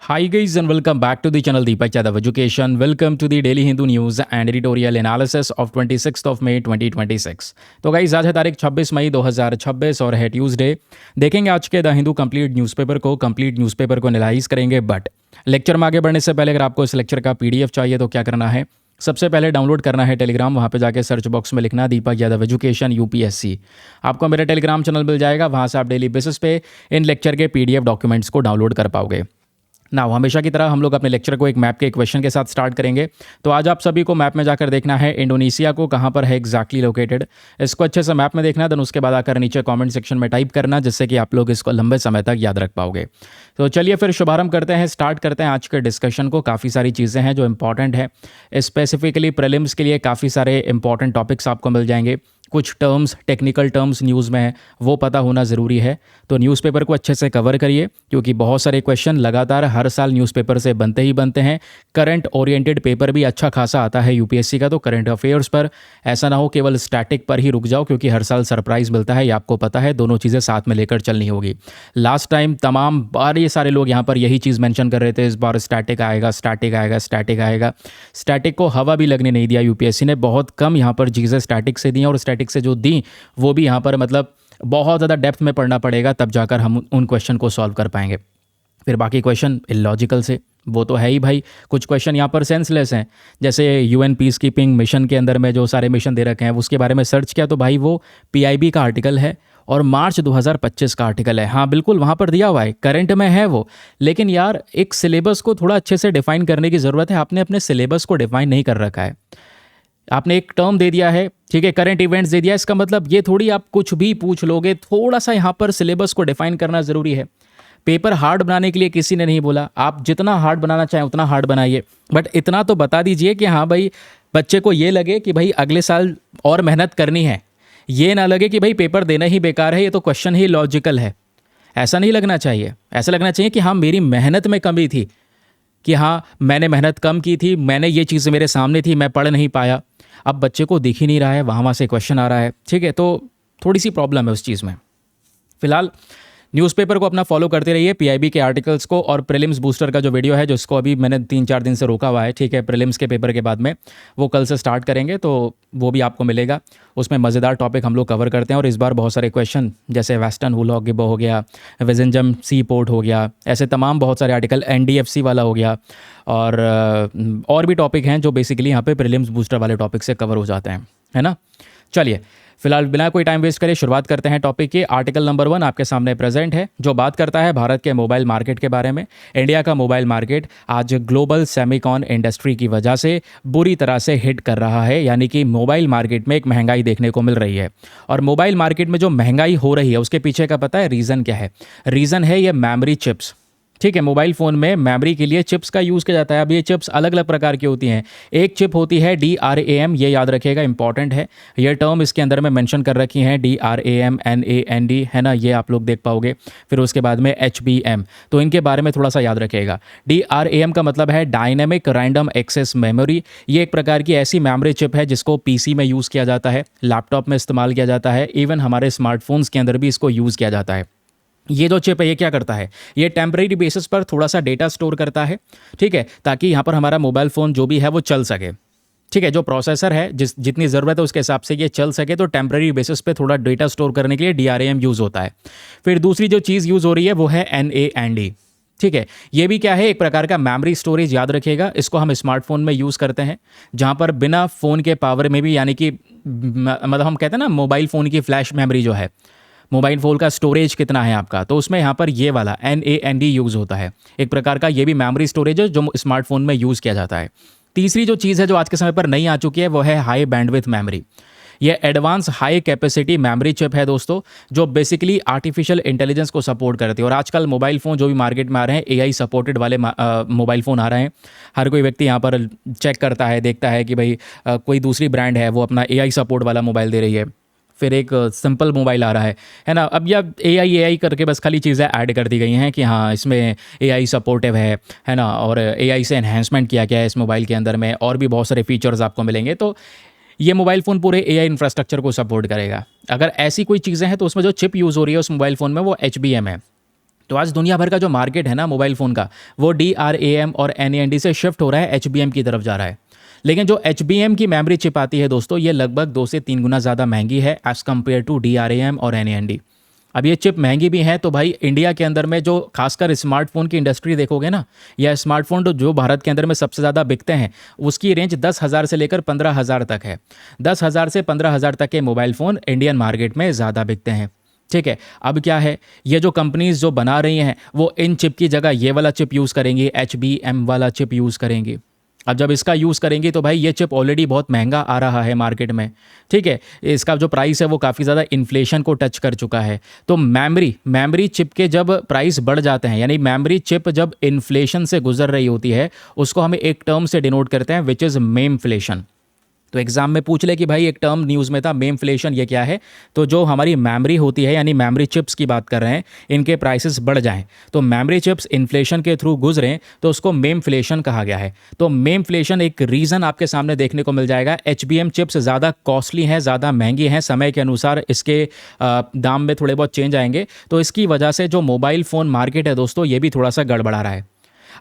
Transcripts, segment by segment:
Hi guys and welcome back to the channel Deepak Yadav Education. Welcome to the Daily Hindu News and Editorial Analysis of 26th of May 2026. तो guys आज है तारीख 26 मई 2026 और है Tuesday. देखेंगे आज के द हिंदू कंप्लीट न्यूज़पेपर को एनालाइज करेंगे। बट लेक्चर में आगे बढ़ने से पहले अगर आपको इस लेक्चर का पीडीएफ चाहिए तो क्या करना है, सबसे पहले डाउनलोड करना है टेलीग्राम। वहाँ पे जाके सर्च बॉक्स में लिखना दीपक यादव एजुकेशन यूपीएससी। आपको मेरा टेलीग्राम चैनल मिल जाएगा, वहाँ से आप डेली बेसिस पे इन लेक्चर के पीडीएफ डॉक्यूमेंट्स को डाउनलोड कर पाओगे। नाउ हमेशा की तरह हम लोग अपने लेक्चर को एक मैप के क्वेश्चन के साथ स्टार्ट करेंगे। तो आज आप सभी को मैप में जाकर देखना है इंडोनेशिया को कहाँ पर है एग्जैक्टली लोकेटेड। इसको अच्छे से मैप में देखना है, देन उसके बाद आकर नीचे कमेंट सेक्शन में टाइप करना, जिससे कि आप लोग इसको लंबे समय तक याद रख पाओगे। तो चलिए फिर शुभारंभ करते हैं, स्टार्ट करते हैं आज के डिस्कशन को। काफ़ी सारी चीज़ें हैं जो इंपॉर्टेंट है, स्पेसिफिकली प्रीलिम्स के लिए काफ़ी सारे इंपॉर्टेंट टॉपिक्स आपको मिल जाएंगे। कुछ टर्म्स, टेक्निकल टर्म्स न्यूज़ में है, वो पता होना ज़रूरी है। तो न्यूज़पेपर को अच्छे से कवर करिए, क्योंकि बहुत सारे क्वेश्चन लगातार हर साल न्यूज़पेपर से बनते ही बनते हैं। करंट ओरिएंटेड पेपर भी अच्छा खासा आता है यूपीएससी का, तो करंट अफेयर्स पर ऐसा ना हो केवल स्टैटिक पर ही रुक जाओ, क्योंकि हर साल सरप्राइज़ मिलता है, ये आपको पता है। दोनों चीज़ें साथ में लेकर चलनी होगी। लास्ट टाइम तमाम बार ये सारे लोग यहाँ पर यही चीज़ मेंशन कर रहे थे, इस बार स्टैटिक आएगा, स्टैटिक आएगा, स्टैटिक आएगा। स्टैटिक को हवा भी लगने नहीं दिया यूपीएससी ने। बहुत कम यहाँ पर चीज़ें स्टैटिक से दी, और स्टैटिक से जो दी वो भी यहाँ पर मतलब बहुत ज़्यादा डेप्थ में पढ़ना पड़ेगा, तब जाकर हम उन क्वेश्चन को सॉल्व कर पाएंगे। फिर बाकी क्वेश्चन इलॉजिकल से, वो तो है ही भाई। कुछ क्वेश्चन यहाँ पर सेंसलेस हैं, जैसे यूएन पीस कीपिंग मिशन के अंदर में जो सारे मिशन दे रखे हैं उसके बारे में सर्च किया तो भाई वो पीआईबी का आर्टिकल है और मार्च 2025 का आर्टिकल है। हाँ बिल्कुल, वहाँ पर दिया हुआ है, करंट में है वो। लेकिन यार एक सिलेबस को थोड़ा अच्छे से डिफाइन करने की ज़रूरत है। आपने अपने सिलेबस को डिफाइन नहीं कर रखा है। आपने एक टर्म दे दिया है, ठीक है, करंट इवेंट्स दे दिया, इसका मतलब ये थोड़ी आप कुछ भी पूछ लोगे। थोड़ा सा यहाँ पर सिलेबस को डिफाइन करना ज़रूरी है। पेपर हार्ड बनाने के लिए किसी ने नहीं बोला, आप जितना हार्ड बनाना चाहें उतना हार्ड बनाइए, बट इतना तो बता दीजिए कि हाँ भाई बच्चे को ये लगे कि भाई अगले साल और मेहनत करनी है। ये ना लगे कि भाई पेपर देना ही बेकार है, ये तो क्वेश्चन ही लॉजिकल है। ऐसा नहीं लगना चाहिए। ऐसा लगना चाहिए कि हाँ मेरी मेहनत में कमी थी, कि हाँ मैंने मेहनत कम की थी, मैंने ये चीज़ मेरे सामने थी, मैं पढ़ नहीं पाया। अब बच्चे को दिख ही नहीं रहा है, वहाँ से क्वेश्चन आ रहा है, ठीक है, तो थोड़ी सी प्रॉब्लम है उस चीज़ में। फिलहाल न्यूज़पेपर को अपना फॉलो करते रहिए, पीआईबी के आर्टिकल्स को, और प्रीलिम्स बूस्टर का जो वीडियो है जिसको अभी मैंने 3-4 दिन से रोका हुआ है, ठीक है, प्रीलिम्स के पेपर के बाद में, वो कल से स्टार्ट करेंगे, तो वो भी आपको मिलेगा। उसमें मज़ेदार टॉपिक हम लोग कवर करते हैं, और इस बार बहुत सारे क्वेश्चन जैसे वेस्टर्न हुलॉगिबो हो गया, विजिंजम सी पोर्ट हो गया, ऐसे तमाम बहुत सारे आर्टिकल, एनडीएफसी वाला हो गया, और भी टॉपिक हैं जो बेसिकली यहाँ पे प्रीलिम्स बूस्टर वाले टॉपिक से कवर हो जाते हैं, है ना। चलिए फिलहाल बिना कोई टाइम वेस्ट करे शुरुआत करते हैं टॉपिक की। आर्टिकल नंबर 1 आपके सामने प्रेजेंट है, जो बात करता है भारत के मोबाइल मार्केट के बारे में। इंडिया का मोबाइल मार्केट आज ग्लोबल सेमीकॉन इंडस्ट्री की वजह से बुरी तरह से हिट कर रहा है, यानी कि मोबाइल मार्केट में एक महंगाई देखने को मिल रही है। और मोबाइल मार्केट में जो महंगाई हो रही है उसके पीछे का पता है रीज़न क्या है? रीज़न है ये मेमोरी चिप्स, ठीक है। मोबाइल फ़ोन में मेमोरी के लिए चिप्स का यूज़ किया जाता है। अब ये चिप्स अलग अलग प्रकार की होती हैं। एक चिप होती है DRAM, ये याद रखिएगा, इंपॉर्टेंट है ये टर्म, इसके अंदर में मेंशन कर रखी हैं DRAM NAND, है ना, ये आप लोग देख पाओगे। फिर उसके बाद में HBM, तो इनके बारे में थोड़ा सा याद रखिएगा। DRAM का मतलब है डायनेमिक रैंडम एक्सेस मेमोरी। ये एक प्रकार की ऐसी मेमोरी चिप है जिसको PC में यूज़ किया जाता है, लैपटॉप में इस्तेमाल किया जाता है, इवन हमारे स्मार्टफोन्स के अंदर भी इसको यूज़ किया जाता है। ये जो चिप है ये क्या करता है, ये टेम्परेरी बेसिस पर थोड़ा सा डेटा स्टोर करता है, ठीक है, ताकि यहाँ पर हमारा मोबाइल फ़ोन जो भी है वो चल सके, ठीक है। जो प्रोसेसर है जितनी ज़रूरत है उसके हिसाब से ये चल सके, तो टेम्परेरी बेसिस पे थोड़ा डेटा स्टोर करने के लिए DRAM यूज़ होता है। फिर दूसरी जो चीज़ यूज़ हो रही है वो है NAND, ठीक है। ये भी क्या है, एक प्रकार का मेमोरी स्टोरेज, याद रखिएगा। इसको हम स्मार्टफोन में यूज़ करते हैं, जहाँ पर बिना फ़ोन के पावर में भी, यानी कि मतलब हम कहते हैं ना मोबाइल फ़ोन की फ्लैश मेमोरी जो है, मोबाइल फ़ोन का स्टोरेज कितना है आपका, तो उसमें यहाँ पर ये वाला NAND यूज़ होता है। एक प्रकार का ये भी मेमोरी स्टोरेज है जो स्मार्टफोन में यूज़ किया जाता है। तीसरी जो चीज़ है जो आज के समय पर नई आ चुकी है वो है हाई बैंडविड्थ मेमोरी। ये advance high capacity memory chip है दोस्तों, जो बेसिकली आर्टिफिशियल इंटेलिजेंस को सपोर्ट करती है। और आजकल मोबाइल फ़ोन जो भी मार्केट में आ रहे हैं, AI सपोर्टेड वाले मोबाइल फ़ोन आ रहे हैं। हर कोई व्यक्ति यहाँ पर चेक करता है, देखता है कि भाई कोई दूसरी ब्रांड है वो अपना AI सपोर्ट वाला मोबाइल दे रही है, फिर एक सिंपल मोबाइल आ रहा है ना। अब यह AI करके बस खाली चीज़ें ऐड कर दी गई हैं कि हाँ इसमें AI सपोर्टिव है ना, और AI से एनहेंसमेंट किया गया है इस मोबाइल के अंदर में, और भी बहुत सारे फीचर्स आपको मिलेंगे। तो ये मोबाइल फ़ोन पूरे AI इंफ्रास्ट्रक्चर को सपोर्ट करेगा। अगर ऐसी कोई चीज़ें हैं तो उसमें जो चिप यूज़ हो रही है उस मोबाइल फ़ोन में वो HBM है, तो आज दुनिया भर का जो मार्केट है ना मोबाइल फ़ोन का, वो DRAM और NAND से शिफ्ट हो रहा है, HBM की तरफ जा रहा है। लेकिन जो HBM की मेमोरी चिप आती है दोस्तों, ये लगभग 2 से 3 गुना ज़्यादा महंगी है एज़ कम्पेयर टू DRAM और NAND। अब ये चिप महंगी भी है, तो भाई इंडिया के अंदर में जो खासकर स्मार्टफोन की इंडस्ट्री देखोगे ना, या स्मार्टफोन तो जो भारत के अंदर में सबसे ज़्यादा बिकते हैं, उसकी रेंज 10,000 से लेकर 15,000 तक है। 10,000 से 15,000 तक के मोबाइल फ़ोन इंडियन मार्केट में ज़्यादा बिकते हैं। ठीक है, अब क्या है, ये जो कंपनीज जो बना रही हैं वो इन चिप की जगह ये वाला चिप यूज़ करेंगी, HBM वाला चिप यूज़ करेंगी। अब जब इसका यूज़ करेंगी तो भाई ये चिप ऑलरेडी बहुत महंगा आ रहा है मार्केट में। ठीक है, इसका जो प्राइस है वो काफ़ी ज़्यादा इन्फ्लेशन को टच कर चुका है। तो मेमोरी चिप के जब प्राइस बढ़ जाते हैं, यानी मेमोरी चिप जब इन्फ्लेशन से गुजर रही होती है, उसको हमें एक टर्म से डिनोट करते हैं, विच इज़ मेमफ्लेशन। तो एग्जाम में पूछ ले कि भाई एक टर्म न्यूज़ में था मेमफ्लेशन, ये क्या है? तो जो हमारी मेमोरी होती है, यानी मेमोरी चिप्स की बात कर रहे हैं, इनके प्राइसेस बढ़ जाएं, तो मेमोरी चिप्स इन्फ्लेशन के थ्रू गुजरें, तो उसको मेमफ्लेशन कहा गया है। तो मेमफ्लेशन एक रीज़न आपके सामने देखने को मिल जाएगा। HBM चिप्स ज़्यादा कॉस्टली हैं, ज़्यादा महंगी हैं, समय के अनुसार इसके दाम में थोड़े बहुत चेंज आएंगे, तो इसकी वजह से जो मोबाइल फ़ोन मार्केट है दोस्तों, ये भी थोड़ा सा गड़बड़ा रहा है।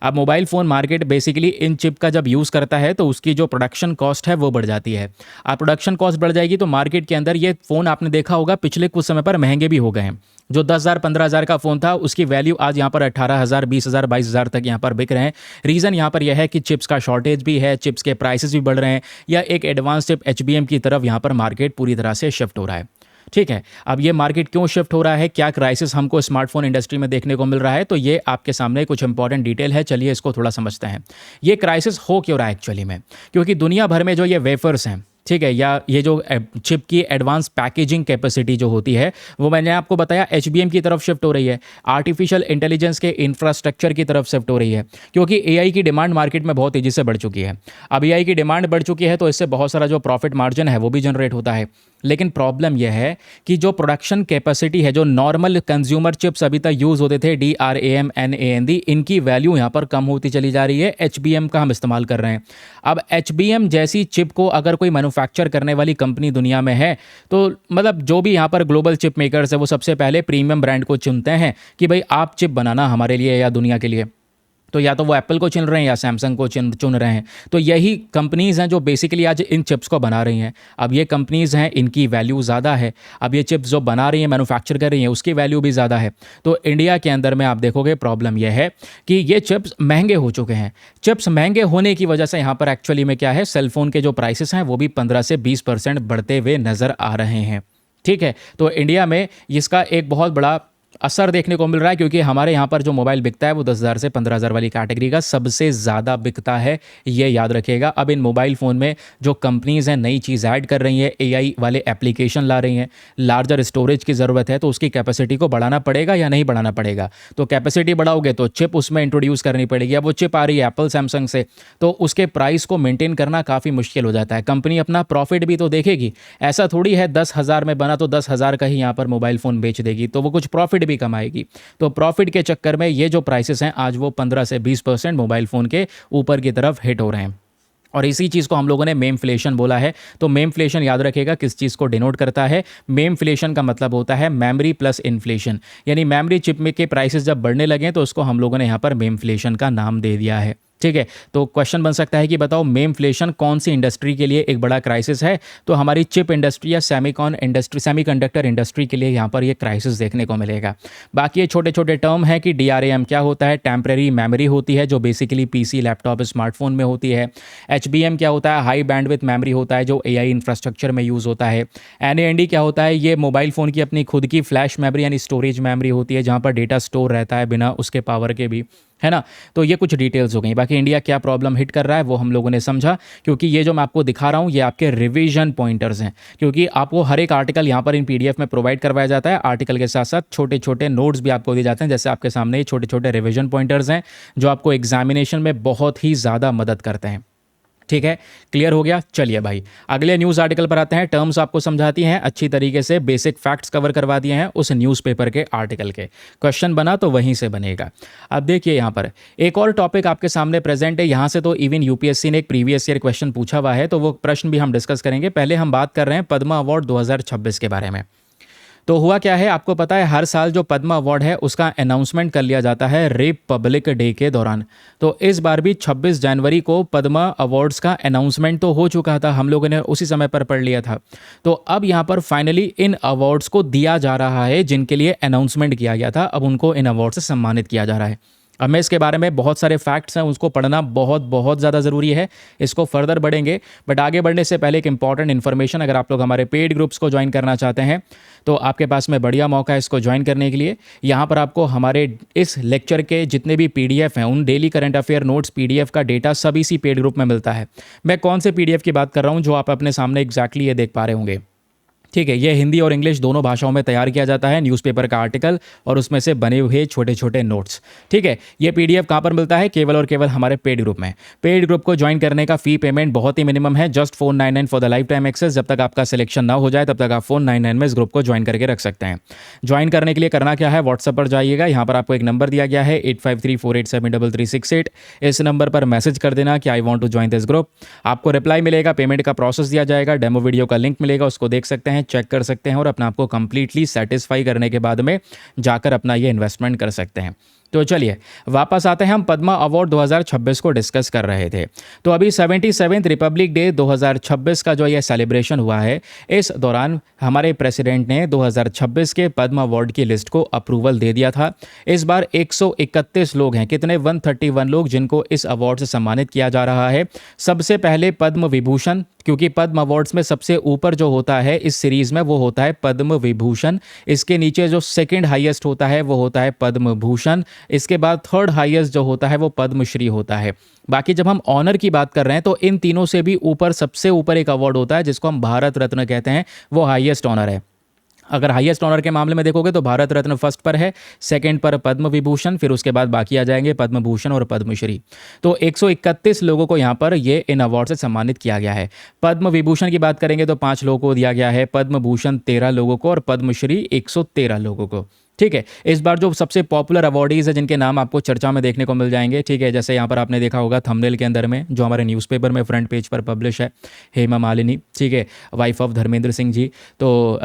अब मोबाइल फ़ोन मार्केट बेसिकली इन चिप का जब यूज़ करता है तो उसकी जो प्रोडक्शन कॉस्ट है वो बढ़ जाती है। अब प्रोडक्शन कॉस्ट बढ़ जाएगी तो मार्केट के अंदर ये फ़ोन आपने देखा होगा पिछले कुछ समय पर महंगे भी हो गए हैं। जो 10,000 15,000 का फ़ोन था उसकी वैल्यू आज यहाँ पर 18,000 20,000 22,000 तक यहाँ पर बिक रहे हैं। रीज़न यहाँ पर यह है कि चिप्स का शॉर्टेज भी है, चिप्स के प्राइसेस भी बढ़ रहे हैं, या एक एडवांस चिप HBM की तरफ यहाँ पर मार्केट पूरी तरह से शिफ्ट हो रहा है। ठीक है, अब ये मार्केट क्यों शिफ्ट हो रहा है, क्या क्राइसिस हमको स्मार्टफोन इंडस्ट्री में देखने को मिल रहा है, तो ये आपके सामने कुछ इंपॉर्टेंट डिटेल है। चलिए इसको थोड़ा समझते हैं। ये क्राइसिस हो क्यों रहा है एक्चुअली में? क्योंकि दुनिया भर में जो ये वेफर्स हैं, ठीक है, या ये जो चिप की एडवांस पैकेजिंग कैपेसिटी जो होती है, वो मैंने आपको बताया HBM की तरफ शिफ्ट हो रही है, आर्टिफिशियल इंटेलिजेंस के इंफ्रास्ट्रक्चर की तरफ शिफ्ट हो रही है, क्योंकि AI की डिमांड मार्केट में बहुत तेज़ी से बढ़ चुकी है। अब AI की डिमांड बढ़ चुकी है तो इससे बहुत सारा जो प्रॉफिट मार्जिन है वो भी जनरेट होता है। लेकिन प्रॉब्लम यह है कि जो प्रोडक्शन कैपेसिटी है, जो नॉर्मल कंज्यूमर चिप्स अभी तक यूज़ होते थे DRAM NAND, इनकी वैल्यू यहाँ पर कम होती चली जा रही है। HBM का हम इस्तेमाल कर रहे हैं। अब HBM जैसी चिप को अगर कोई मैन्युफैक्चर करने वाली कंपनी दुनिया में है, तो मतलब जो भी यहाँ पर ग्लोबल चिप मेकर्स है वो सबसे पहले प्रीमियम ब्रांड को चुनते हैं कि भाई आप चिप बनाना हमारे लिए या दुनिया के लिए। तो या तो वो एप्पल को चुन रहे हैं या सैमसंग को चुन रहे हैं। तो यही कंपनीज़ हैं जो बेसिकली आज इन चिप्स को बना रही हैं। अब ये कंपनीज़ हैं, इनकी वैल्यू ज़्यादा है। अब ये चिप्स जो बना रही हैं, मैन्युफैक्चर कर रही हैं, उसकी वैल्यू भी ज़्यादा है। तो इंडिया के अंदर में आप देखोगे प्रॉब्लम यह है कि ये चिप्स महंगे हो चुके हैं। चिप्स महंगे होने की वजह से यहाँ पर एक्चुअली में क्या है, सेलफोन के जो प्राइसेस हैं वो भी 15 से 20% बढ़ते हुए नज़र आ रहे हैं। ठीक है, तो इंडिया में इसका एक बहुत बड़ा असर देखने को मिल रहा है, क्योंकि हमारे यहाँ पर जो मोबाइल बिकता है वो 10,000 से 15,000 वाली कैटेगरी का सबसे ज़्यादा बिकता है, ये याद रखिएगा। अब इन मोबाइल फ़ोन में जो कंपनीज़ हैं नई चीज़ ऐड कर रही हैं, AI वाले एप्लीकेशन ला रही हैं, लार्जर स्टोरेज की ज़रूरत है, तो उसकी कैपेसिटी को बढ़ाना पड़ेगा या नहीं बढ़ाना पड़ेगा? तो कैपेसिटी बढ़ाओगे तो चिप उसमें इंट्रोड्यूस करनी पड़ेगी। अब वो चिप आ रही है एप्पल सैमसंग से, तो उसके प्राइस को मेंटेन करना काफ़ी मुश्किल हो जाता है। कंपनी अपना प्रॉफिट भी तो देखेगी, ऐसा थोड़ी है 10,000 में बना तो 10,000 का ही यहाँ पर मोबाइल फ़ोन बेच देगी, तो वो कुछ प्रॉफिट भी कमाएगी। तो प्रॉफिट के चक्कर में ये जो प्राइसेस हैं आज वो 15 से 20% मोबाइल फ़ोन के ऊपर की तरफ हिट हो रहे हैं। और इसी चीज़ को हम लोगों ने मेमफ्लेशन बोला है। तो मेमफ्लेशन याद रखिएगा किस चीज़ को डिनोट करता है। मेमफ्लेशन का मतलब होता है मेमोरी प्लस इन्फ्लेशन, यानी मेमोरी चिप में के प्राइसेस जब बढ़ने लगे तो उसको हम लोगों ने यहाँ पर मेमफ्लेशन का नाम दे दिया है। ठीक है, तो क्वेश्चन बन सकता है कि बताओ मेमफ्लेशन कौन सी इंडस्ट्री के लिए एक बड़ा क्राइसिस है? तो हमारी चिप इंडस्ट्री या सेमीकंडक्टर इंडस्ट्री के लिए यहाँ पर ये क्राइसिस देखने को मिलेगा। बाकी ये छोटे छोटे टर्म है कि DRAM क्या होता है, टेम्परेरी मेमोरी होती है जो बेसिकली PC लैपटॉप स्मार्टफोन में होती है। HBM क्या होता है, हाई बैंडविड्थ मेमोरी होता है जो AI इंफ्रास्ट्रक्चर में यूज़ होता है। NAND क्या होता है, ये मोबाइल फ़ोन की अपनी खुद की फ्लैश मेमोरी यानी स्टोरेज मेमोरी होती है जहाँ पर डेटा स्टोर रहता है बिना उसके पावर के भी, है ना। तो ये कुछ डिटेल्स हो गई। बाकी इंडिया क्या प्रॉब्लम हिट कर रहा है वो हम लोगों ने समझा, क्योंकि ये जो मैं आपको दिखा रहा हूँ ये आपके रिवीजन पॉइंटर्स हैं, क्योंकि आपको हर एक आर्टिकल यहाँ पर इन PDF में प्रोवाइड करवाया जाता है। आर्टिकल के साथ साथ छोटे छोटे नोट्स भी आपको दिए जाते हैं, जैसे आपके सामने ये छोटे छोटे रिवीजन पॉइंटर्स हैं जो आपको एग्जामिनेशन में बहुत ही ज़्यादा मदद करते हैं। ठीक है, क्लियर हो गया। चलिए भाई अगले न्यूज़ आर्टिकल पर आते हैं। टर्म्स आपको समझाती हैं अच्छी तरीके से, बेसिक फैक्ट्स कवर करवा दिए हैं उस न्यूज़पेपर के आर्टिकल के। क्वेश्चन बना तो वहीं से बनेगा। अब देखिए यहाँ पर एक और टॉपिक आपके सामने प्रेजेंट है। यहाँ से तो इवन UPSC ने एक प्रीवियस ईयर क्वेश्चन पूछा हुआ है, तो वो प्रश्न भी हम डिस्कस करेंगे। पहले हम बात कर रहे हैं पद्मा अवार्ड 2026 के बारे में। तो हुआ क्या है, आपको पता है हर साल जो पद्म अवार्ड है उसका अनाउंसमेंट कर लिया जाता है रिपब्लिक डे के दौरान। तो इस बार भी 26 जनवरी को पद्म अवार्ड्स का अनाउंसमेंट तो हो चुका था, हम लोगों ने उसी समय पर पढ़ लिया था। तो अब यहाँ पर फाइनली इन अवार्ड्स को दिया जा रहा है जिनके लिए अनाउंसमेंट किया गया था, अब उनको इन अवार्ड से सम्मानित किया जा रहा है। अब मैं इसके बारे में बहुत सारे फैक्ट्स हैं, उसको पढ़ना बहुत बहुत ज़्यादा ज़रूरी है, इसको फर्दर बढ़ेंगे। बट आगे बढ़ने से पहले एक इंपॉर्टेंट इन्फॉर्मेशन, अगर आप लोग हमारे पेड ग्रुप्स को ज्वाइन करना चाहते हैं तो आपके पास में बढ़िया मौका है इसको ज्वाइन करने के लिए। यहाँ पर आपको हमारे इस लेक्चर के जितने भी पीडीएफ हैं, उन daily current affair notes PDF का डेटा सब इसी पेड ग्रुप में मिलता है। मैं कौन से पीडीएफ की बात कर रहा हूँ, जो आप अपने सामने एग्जैक्टली ये देख पा रहे होंगे, ठीक है। ये हिंदी और इंग्लिश दोनों भाषाओं में तैयार किया जाता है, न्यूज़पेपर का आर्टिकल और उसमें से बने हुए छोटे छोटे नोट्स, ठीक है। ये पीडीएफ कहाँ पर मिलता है, केवल और केवल हमारे पेड ग्रुप में। पेड ग्रुप को ज्वाइन करने का फी पेमेंट बहुत ही मिनिमम है, just 499 for the life time access. जब तक आपका सिलेक्शन ना हो जाए तब तक आप 499 में इस ग्रुप को ज्वाइन करके रख सकते हैं। ज्वाइन करने के लिए करना क्या है, व्हाट्सएप पर जाइएगा, यहाँ पर आपको एक नंबर दिया गया है 8534873368। इस नंबर पर मैसेज कर देना कि I want to join this group. आपको रिप्लाई मिलेगा, पेमेंट का प्रोसेस दिया जाएगा, डेमो वीडियो का लिंक मिलेगा, उसको देख सकते हैं, चेक कर सकते हैं और अपने आप को कंप्लीटली सेटिस्फाई करने के बाद में जाकर अपना ये इन्वेस्टमेंट कर सकते हैं। तो चलिए वापस आते हैं, हम पद्मा अवार्ड 2026 को डिस्कस कर रहे थे। तो अभी 77th रिपब्लिक डे 2026 का जो ये सेलिब्रेशन हुआ है, इस दौरान हमारे प्रेसिडेंट ने 2026 के पद्मा अवार्ड की लिस्ट को अप्रूवल दे दिया था। इस बार 131 लोग हैं, कितने, 131 लोग जिनको इस अवार्ड से सम्मानित किया जा रहा है। सबसे पहले पद्म विभूषण, क्योंकि पद्म अवार्ड्स में सबसे ऊपर जो होता है इस सीरीज में वो होता है पद्म विभूषण। इसके नीचे जो सेकंड हाईएस्ट होता है वो होता है पद्म भूषण। इसके बाद थर्ड हाईएस्ट जो होता है वो पद्मश्री होता है। बाकी जब हम ऑनर की बात कर रहे हैं तो इन तीनों से भी ऊपर, सबसे ऊपर एक अवार्ड होता है जिसको हम भारत रत्न कहते हैं, वो हाईएस्ट ऑनर है। अगर हाईएस्ट ऑनर के मामले में देखोगे तो भारत रत्न फर्स्ट पर है, सेकंड पर पद्म विभूषण, फिर उसके बाद बाकी आ जाएंगे पद्म भूषण और पद्मश्री। तो 131 लोगों को यहाँ पर ये इन अवार्ड से सम्मानित किया गया है। पद्म विभूषण की बात करेंगे तो 5 लोगों को दिया गया है, पद्म भूषण 13 लोगों को और पद्मश्री 113 लोगों को, ठीक है। इस बार जो सबसे पॉपुलर अवार्डीज़ है जिनके नाम आपको चर्चा में देखने को मिल जाएंगे, ठीक है, जैसे यहाँ पर आपने देखा होगा थंबनेल के अंदर में जो हमारे न्यूज़पेपर में फ्रंट पेज पर पब्लिश है, हेमा मालिनी, ठीक है, वाइफ ऑफ धर्मेंद्र सिंह जी। तो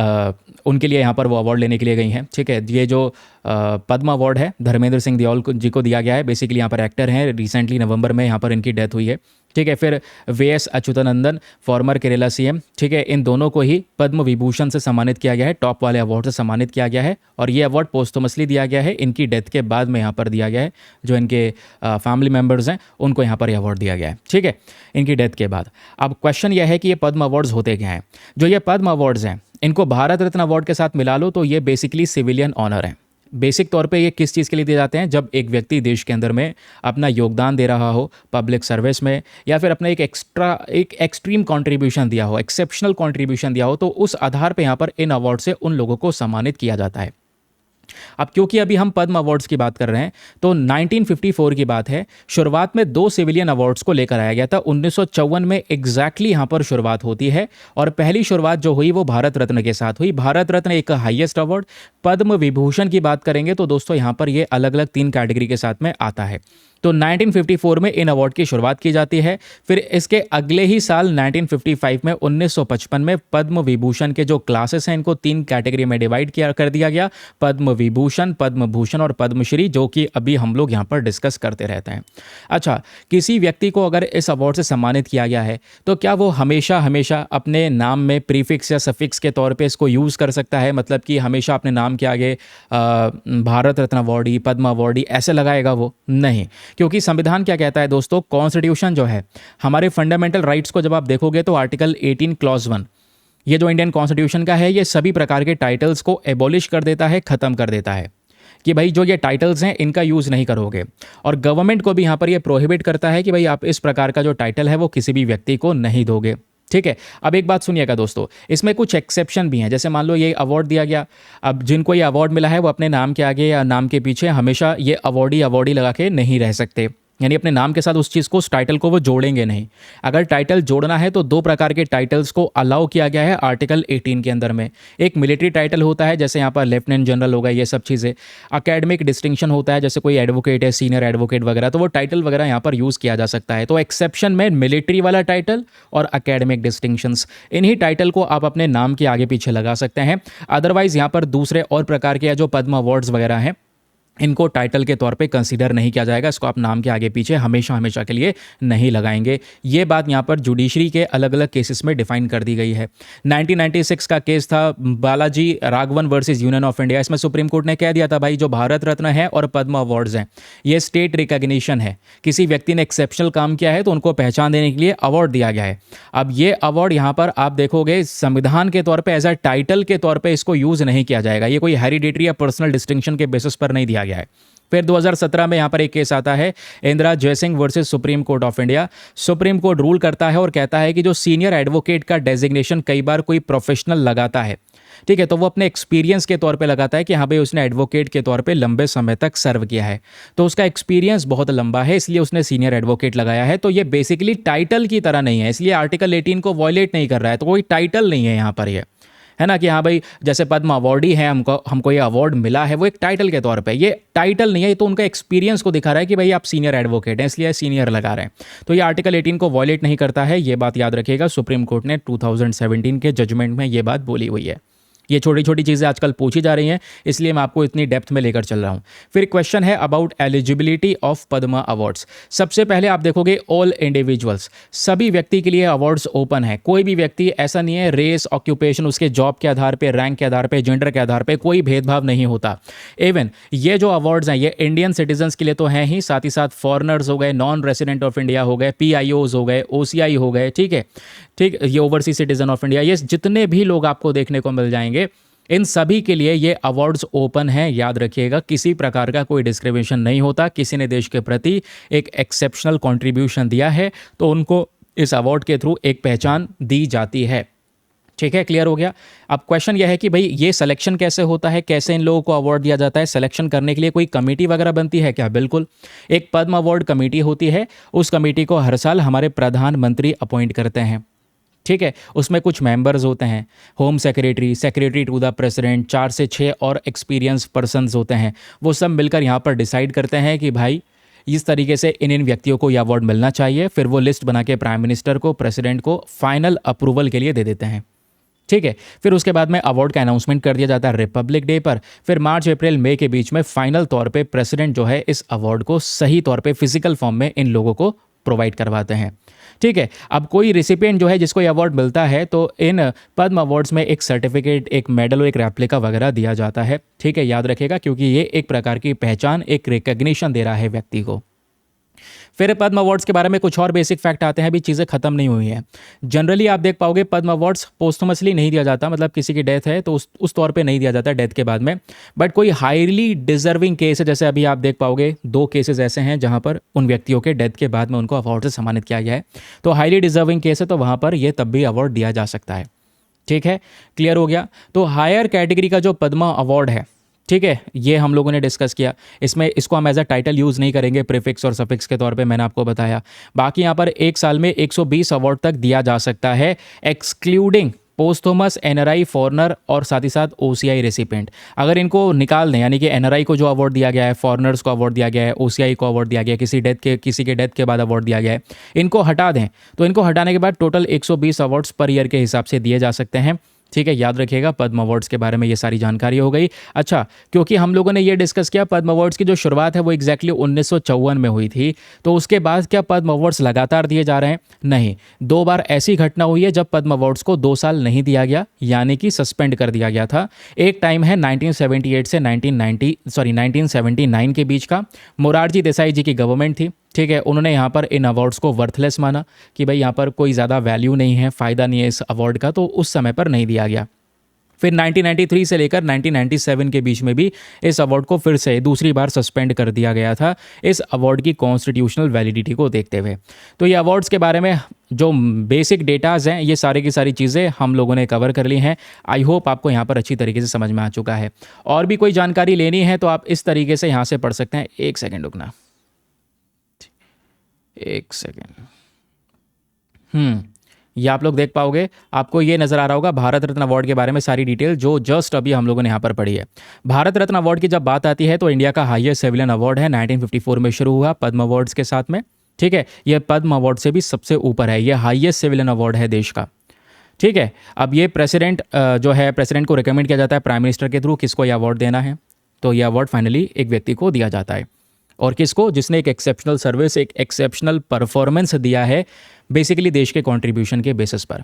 उनके लिए यहाँ पर वो अवार्ड लेने के लिए गई हैं, ठीक है। ये जो पद्म अवार्ड है धर्मेंद्र सिंह दियोल जी को दिया गया है, बेसिकली यहाँ पर एक्टर हैं, रिसेंटली नवंबर में यहाँ पर इनकी डेथ हुई है, ठीक है। फिर VS Achuthanandan, former Kerala CM, ठीक है, इन दोनों को ही पद्म विभूषण से सम्मानित किया गया है, टॉप वाले अवार्ड से सम्मानित किया गया है। और ये अवार्ड पोस्टमसली दिया गया है, इनकी डेथ के बाद में यहाँ पर दिया गया है। जो इनके फैमिली मेम्बर्स हैं उनको यहाँ पर ये अवार्ड दिया गया है, ठीक है, इनकी डेथ के बाद। अब क्वेश्चन यह है कि ये पद्म अवार्ड्स होते क्या हैं। जो ये पद्म अवार्ड्स हैं इनको भारत रत्न अवार्ड के साथ मिला लो तो ये बेसिकली सिविलियन ऑनर है। बेसिक तौर पे ये किस चीज़ के लिए दिए जाते हैं, जब एक व्यक्ति देश के अंदर में अपना योगदान दे रहा हो पब्लिक सर्विस में, या फिर अपना एक एक्सट्रीम कंट्रीब्यूशन दिया हो, एक्सेप्शनल कंट्रीब्यूशन दिया हो, तो उस आधार पे यहाँ पर इन अवार्ड से उन लोगों को सम्मानित किया जाता है। अब क्योंकि अभी हम पद्म अवार्ड्स की बात कर रहे हैं तो 1954 की बात है, शुरुआत में 2 सिविलियन अवार्ड्स को लेकर आया गया था। 1954 में एग्जैक्टली यहाँ पर शुरुआत होती है और पहली शुरुआत जो हुई वो भारत रत्न के साथ हुई। भारत रत्न एक हाईएस्ट अवार्ड। पद्म विभूषण की बात करेंगे तो दोस्तों यहाँ पर ये अलग अलग 3 कैटेगरी के साथ में आता है। तो 1954 में इन अवार्ड की शुरुआत की जाती है। फिर इसके अगले ही साल 1955 में 1955 में पद्म विभूषण के जो क्लासेस हैं इनको 3 कैटेगरी में डिवाइड कर दिया गया, पद्म विभूषण, पद्म भूषण और पद्मश्री, जो कि अभी हम लोग यहाँ पर डिस्कस करते रहते हैं। अच्छा, किसी व्यक्ति को अगर इस अवार्ड से सम्मानित किया गया है तो क्या वो हमेशा हमेशा अपने नाम में प्रीफिक्स या सफिक्स के तौर पर इसको यूज़ कर सकता है, मतलब कि हमेशा अपने नाम के आगे भारत रत्न अवार्डी, पद्म अवार्डी ऐसे लगाएगा वो? नहीं, क्योंकि संविधान क्या कहता है दोस्तों, कॉन्स्टिट्यूशन जो है, हमारे फंडामेंटल राइट्स को जब आप देखोगे तो आर्टिकल 18 क्लॉज 1, ये जो इंडियन कॉन्स्टिट्यूशन का है, ये सभी प्रकार के टाइटल्स को एबॉलिश कर देता है, ख़त्म कर देता है कि भाई जो ये टाइटल्स हैं इनका यूज़ नहीं करोगे। और गवर्नमेंट को भी यहाँ पर ये प्रोहिबिट करता है कि भाई आप इस प्रकार का जो टाइटल है वो किसी भी व्यक्ति को नहीं दोगे, ठीक है। अब एक बात सुनिएगा दोस्तों, इसमें कुछ एक्सेप्शन भी हैं। जैसे मान लो ये अवार्ड दिया गया, अब जिनको ये अवार्ड मिला है वो अपने नाम के आगे या नाम के पीछे हमेशा ये अवार्डी लगा के नहीं रह सकते, यानी अपने नाम के साथ उस चीज़ को, उस टाइटल को वो जोड़ेंगे नहीं। अगर टाइटल जोड़ना है तो दो प्रकार के टाइटल्स को अलाउ किया गया है आर्टिकल 18 के अंदर में। एक मिलिट्री टाइटल होता है, जैसे यहाँ पर लेफ्टिनेंट जनरल होगा, ये सब चीज़ें। अकेडमिक डिस्टिंक्शन होता है, जैसे कोई एडवोकेट है, सीनियर एडवोकेट वगैरह, तो वो टाइटल वगैरह यहाँ पर यूज़ किया जा सकता है। तो एक्सेप्शन में मिलिट्री वाला टाइटल और अकेडमिक डिस्टिंक्शंस, इन्हीं टाइटल को आप अपने नाम के आगे पीछे लगा सकते हैं। अदरवाइज़ यहाँ पर दूसरे और प्रकार के जो पद्म अवार्ड्स वगैरह हैं, इनको टाइटल के तौर पे कंसीडर नहीं किया जाएगा। इसको आप नाम के आगे पीछे हमेशा हमेशा के लिए नहीं लगाएंगे। ये बात यहाँ पर जुडिशरी के अलग अलग केसेस में डिफाइन कर दी गई है। 1996 का केस था Balaji Raghavan versus union of India. इसमें सुप्रीम कोर्ट ने कह दिया था भाई, जो भारत रत्न है और पद्म अवार्ड्स हैं, ये स्टेट रिकॉग्निशन है। किसी व्यक्ति ने एक्सेप्शनल काम किया है तो उनको पहचान देने के लिए अवार्ड दिया गया है। अब ये अवार्ड यहाँ पर आप देखोगे संविधान के तौर पर एज अ टाइटल के तौर पर इसको यूज़ नहीं किया जाएगा। ये कोई हेरिडेटरी या पर्सनल डिस्टिंक्शन के बेसिस पर नहीं दिया गया है। फिर 2017 में यहां पर एक केस आता है, Indira Jaising versus supreme court of India. Supreme court rule करता है और कहता है कि जो सीनियर एडवोकेट का डेजिग्नेशन कई बार कोई प्रोफेशनल लगाता है, ठीक है, तो वो अपने एक्सपीरियंस के तौर पे लगाता है कि हाँ भाई उसने एडवोकेट के तौर पे लंबे समय तक सर्व किया है, तो उसका एक्सपीरियंस बहुत लंबा है, इसलिए उसने सीनियर एडवोकेट लगाया है। तो ये बेसिकली टाइटल की तरह नहीं है, इसलिए आर्टिकल 18 को वॉयलेट नहीं कर रहा है। तो कोई टाइटल नहीं है यहाँ पर, ये है ना कि हाँ भाई जैसे पद्म अवार्डी है, हमको ये अवार्ड मिला है, वो एक टाइटल के तौर पे, ये टाइटल नहीं है, ये तो उनका एक्सपीरियंस को दिखा रहा है कि भाई आप सीनियर एडवोकेट हैं, इसलिए सीनियर लगा रहे हैं। तो ये आर्टिकल 18 को वॉयलेट नहीं करता है, ये बात याद रखिएगा। सुप्रीम कोर्ट ने 2017 के जजमेंट में ये बात बोली हुई है। ये छोटी छोटी चीज़ें आजकल पूछी जा रही हैं, इसलिए मैं आपको इतनी डेप्थ में लेकर चल रहा हूँ। फिर क्वेश्चन है about eligibility of Padma awards. सबसे पहले आप देखोगे ऑल इंडिविजुअल्स, सभी व्यक्ति के लिए अवार्ड्स ओपन है। कोई भी व्यक्ति ऐसा नहीं है, रेस, ऑक्यूपेशन, उसके जॉब के आधार पे, रैंक के आधार पे, जेंडर के आधार पे कोई भेदभाव नहीं होता। इवन ये जो अवार्ड्स हैं ये इंडियन सिटीजन्स के लिए तो हैं ही, साथ ही साथ फॉरनर्स हो गए, नॉन रेसिडेंट ऑफ इंडिया हो गए, PIOs हो गए, OCI हो गए, ठीक है, ठीक, ये ओवरसीज सिटीजन ऑफ इंडिया, ये जितने भी लोग आपको देखने को मिल जाएंगे, इन सभी के लिए ये अवार्ड्स ओपन हैं। याद रखिएगा, किसी प्रकार का कोई डिस्क्रिमिनेशन नहीं होता। किसी ने देश के प्रति एक एक्सेप्शनल कंट्रीब्यूशन दिया है तो उनको इस अवार्ड के थ्रू एक पहचान दी जाती है। ठीक है, क्लियर हो गया। अब क्वेश्चन यह है कि भाई ये सिलेक्शन कैसे होता है, कैसे इन लोगों को अवार्ड दिया जाता है। सिलेक्शन करने के लिए कोई कमेटी वगैरह बनती है क्या? बिल्कुल, एक पद्म अवार्ड कमेटी होती है। उस कमेटी को हर साल हमारे प्रधानमंत्री अपॉइंट करते हैं, ठीक है। उसमें कुछ मेंबर्स होते हैं, home secretary, secretary to the president, 4 से 6 और एक्सपीरियंस पर्सन्स होते हैं। वो सब मिलकर यहाँ पर डिसाइड करते हैं कि भाई इस तरीके से इन व्यक्तियों को यह अवार्ड मिलना चाहिए। फिर वो लिस्ट बना के प्राइम मिनिस्टर को, प्रेसिडेंट को फाइनल अप्रूवल के लिए दे देते हैं, ठीक है। फिर उसके बाद में अवार्ड का अनाउंसमेंट कर दिया जाता है रिपब्लिक डे पर। फिर मार्च, अप्रैल, मई के बीच में फाइनल तौर पे प्रेसिडेंट जो है इस अवार्ड को सही तौर पे फिजिकल फॉर्म में इन लोगों को प्रोवाइड करवाते हैं, ठीक है। अब कोई रिसिपिएंट जो है जिसको ये अवार्ड मिलता है तो इन पद्म अवार्ड्स में एक सर्टिफिकेट, एक मेडल और एक रेप्लिका वगैरह दिया जाता है, ठीक है। याद रखिएगा, क्योंकि ये एक प्रकार की पहचान, एक रिकग्निशन दे रहा है व्यक्ति को। फिर पद्म अवार्ड्स के बारे में कुछ और बेसिक फैक्ट आते हैं, अभी चीज़ें खत्म नहीं हुई हैं। जनरली आप देख पाओगे पद्म अवार्ड्स पोस्टमसली नहीं दिया जाता, मतलब किसी की डेथ है तो उस तौर पे नहीं दिया जाता डेथ के बाद में। बट कोई हाईली डिजर्विंग केस है, जैसे अभी आप देख पाओगे 2 केसेस ऐसे हैं जहां पर उन व्यक्तियों के डेथ के बाद में उनको अवार्ड से सम्मानित किया गया है, तो हाईली डिजर्विंग केस है तो वहाँ पर यह तब भी अवार्ड दिया जा सकता है, ठीक है। क्लियर हो गया। तो हायर कैटेगरी का जो पद्मा अवार्ड है, ठीक है, ये हम लोगों ने डिस्कस किया। इसमें इसको हम एज अ टाइटल यूज़ नहीं करेंगे, प्रीफिक्स और सफिक्स के तौर पे मैंने आपको बताया। बाकी यहाँ पर एक साल में 120 अवार्ड तक दिया जा सकता है, एक्सक्लूडिंग पोस्थोमस, NRI, फॉरनर और साथ ही साथ OCI रेसिपिएंट। अगर इनको निकाल दें, यानी कि NRI को जो अवार्ड दिया गया है, फॉरनर्स को अवार्ड दिया गया है, OCI को अवार्ड दिया गया है, किसी के डेथ के बाद अवार्ड दिया गया है, इनको हटा दें तो इनको हटाने के बाद टोटल 120 अवार्ड्स पर ईयर के हिसाब से दिए जा सकते हैं, ठीक है। याद रखिएगा, पद्म अवार्ड्स के बारे में ये सारी जानकारी हो गई। अच्छा, क्योंकि हम लोगों ने ये डिस्कस किया पद्म अवार्ड्स की जो शुरुआत है वो एग्जैक्टली 1954 में हुई थी, तो उसके बाद क्या पद्म अवार्ड्स लगातार दिए जा रहे हैं? नहीं, 2 बार ऐसी घटना हुई है जब पद्म अवार्ड्स को 2 साल नहीं दिया गया, यानी कि सस्पेंड कर दिया गया था। एक टाइम है 1978 से 1979 के बीच का। मोरारजी देसाई जी की गवर्नमेंट थी, ठीक है। उन्होंने यहाँ पर इन अवार्ड्स को वर्थलेस माना कि भाई यहाँ पर कोई ज़्यादा वैल्यू नहीं है, फ़ायदा नहीं है इस अवार्ड का, तो उस समय पर नहीं दिया गया। फिर 1993 से लेकर 1997 के बीच में भी इस अवार्ड को फिर से दूसरी बार सस्पेंड कर दिया गया था, इस अवार्ड की कॉन्स्टिट्यूशनल वैलिडिटी को देखते हुए। तो ये अवार्ड्स के बारे में जो बेसिक डेटाज हैं, ये सारी की सारी चीज़ें हम लोगों ने कवर कर ली हैं। आई होप आपको यहाँ पर अच्छी तरीके से समझ में आ चुका है। और भी कोई जानकारी लेनी है तो आप इस तरीके से यहाँ से पढ़ सकते हैं। एक सेकेंड रुकना। एक सेकेंड। ये आप लोग देख पाओगे, आपको ये नज़र आ रहा होगा भारत रत्न अवार्ड के बारे में सारी डिटेल जो जस्ट अभी हम लोगों ने यहाँ पर पढ़ी है। भारत रत्न अवार्ड की जब बात आती है तो इंडिया का हाईएस्ट सिविलियन अवार्ड है, 1954 में शुरू हुआ पद्म अवार्ड्स के साथ में। ठीक है, यह पद्म अवार्ड से भी सबसे ऊपर है, यह हाईएस्ट सिविलियन अवार्ड है देश का। ठीक है, अब ये प्रेसिडेंट जो है, प्रेसिडेंट को रिकमेंड किया जाता है प्राइम मिनिस्टर के थ्रू किसको यह अवार्ड देना है, तो यह अवार्ड फाइनली एक व्यक्ति को दिया जाता है। और किसको? जिसने एक एक्सेप्शनल सर्विस, एक एक्सेप्शनल परफॉर्मेंस दिया है बेसिकली देश के कंट्रीब्यूशन के बेसिस पर।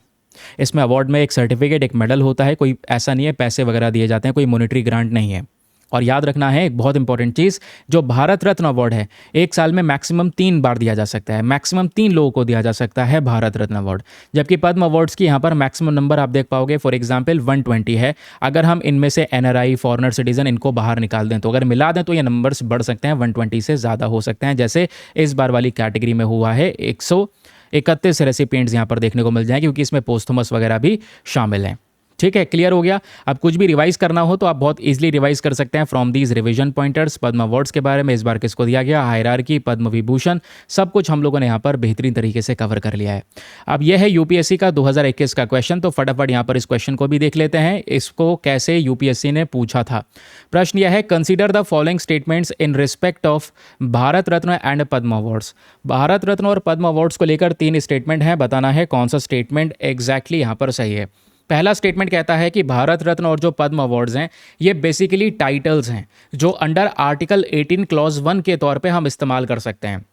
इसमें अवार्ड में एक सर्टिफिकेट, एक मेडल होता है, कोई ऐसा नहीं है पैसे वगैरह दिए जाते हैं, कोई मॉनेटरी ग्रांट नहीं है। और याद रखना है एक बहुत इंपॉर्टेंट चीज़, जो भारत रत्न अवार्ड है एक साल में मैक्सिमम 3 बार दिया जा सकता है, मैक्सिमम 3 लोगों को दिया जा सकता है भारत रत्न अवार्ड। जबकि पद्म अवार्ड्स की यहाँ पर मैक्सिमम नंबर आप देख पाओगे, फॉर एग्जांपल 120 है। अगर हम इनमें से एनआरआई, फॉरेनर सिटीजन इनको बाहर निकाल दें तो अगर मिला दें तो ये नंबर्स बढ़ सकते हैं, 120 से ज़्यादा हो सकते हैं। जैसे इस बार वाली कैटेगरी में हुआ है, 131 रेसिपिएंट्स यहाँ पर देखने को मिल जाएंगे क्योंकि इसमें पोस्थुमस वगैरह भी शामिल हैं। ठीक है, क्लियर हो गया। अब कुछ भी रिवाइज करना हो तो आप बहुत इजीली रिवाइज कर सकते हैं from these revision pointers. Padma awards के बारे में इस बार किसको दिया गया, हायरार्की, पद्म विभूषण, सब कुछ हम लोगों ने यहाँ पर बेहतरीन तरीके से कवर कर लिया है। अब यह है यूपीएससी का 2021 का क्वेश्चन, तो फटाफट यहाँ पर इस क्वेश्चन को भी देख लेते हैं, इसको कैसे यूपीएससी ने पूछा था। प्रश्न यह है, consider the following statements in respect of Bharat Ratna and Padma awards. Bharat Ratna और पद्म अवार्ड्स को लेकर 3 स्टेटमेंट हैं, बताना है कौन सा स्टेटमेंट एग्जैक्टली यहाँ पर सही है। पहला स्टेटमेंट कहता है कि भारत रत्न और जो पद्म अवार्ड्स हैं ये बेसिकली टाइटल्स हैं जो अंडर आर्टिकल 18 क्लॉज 1 के तौर पे हम इस्तेमाल कर सकते हैं।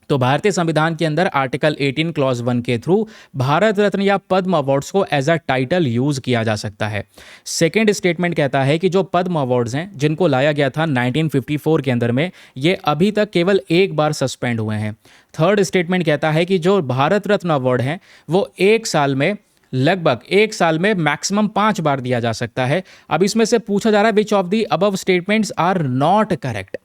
तो भारतीय संविधान के अंदर आर्टिकल 18 क्लॉज 1 के थ्रू भारत रत्न या पद्म अवार्ड्स को एज अ टाइटल यूज किया जा सकता है। सेकेंड स्टेटमेंट कहता है कि जो पद्म अवार्ड्स हैं जिनको लाया गया था 1954 के अंदर में, ये अभी तक केवल एक बार सस्पेंड हुए हैं। थर्ड स्टेटमेंट कहता है कि जो भारत रत्न अवार्ड हैं वो एक साल में, लगभग एक साल में मैक्सिमम 5 बार दिया जा सकता है। अब इसमें से पूछा जा रहा है which of the above statements are not correct.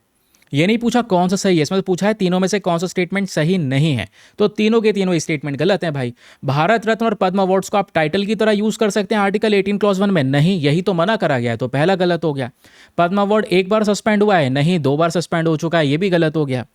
ये नहीं पूछा कौन सा सही है, इसमें पूछा है तीनों में से कौन सा स्टेटमेंट सही नहीं है। तो तीनों के तीनों स्टेटमेंट गलत हैं भाई। भारत रत्न और पद्म अवार्ड्स को आप टाइटल की तरह यूज कर सकते हैं आर्टिकल 18 क्लॉज 1 में, नहीं, यही तो मना करा गया है, तो पहला गलत हो गया। पद्म अवार्ड एक बार सस्पेंड हुआ है, नहीं, 2 बार सस्पेंड हो चुका है, ये भी गलत हो गया।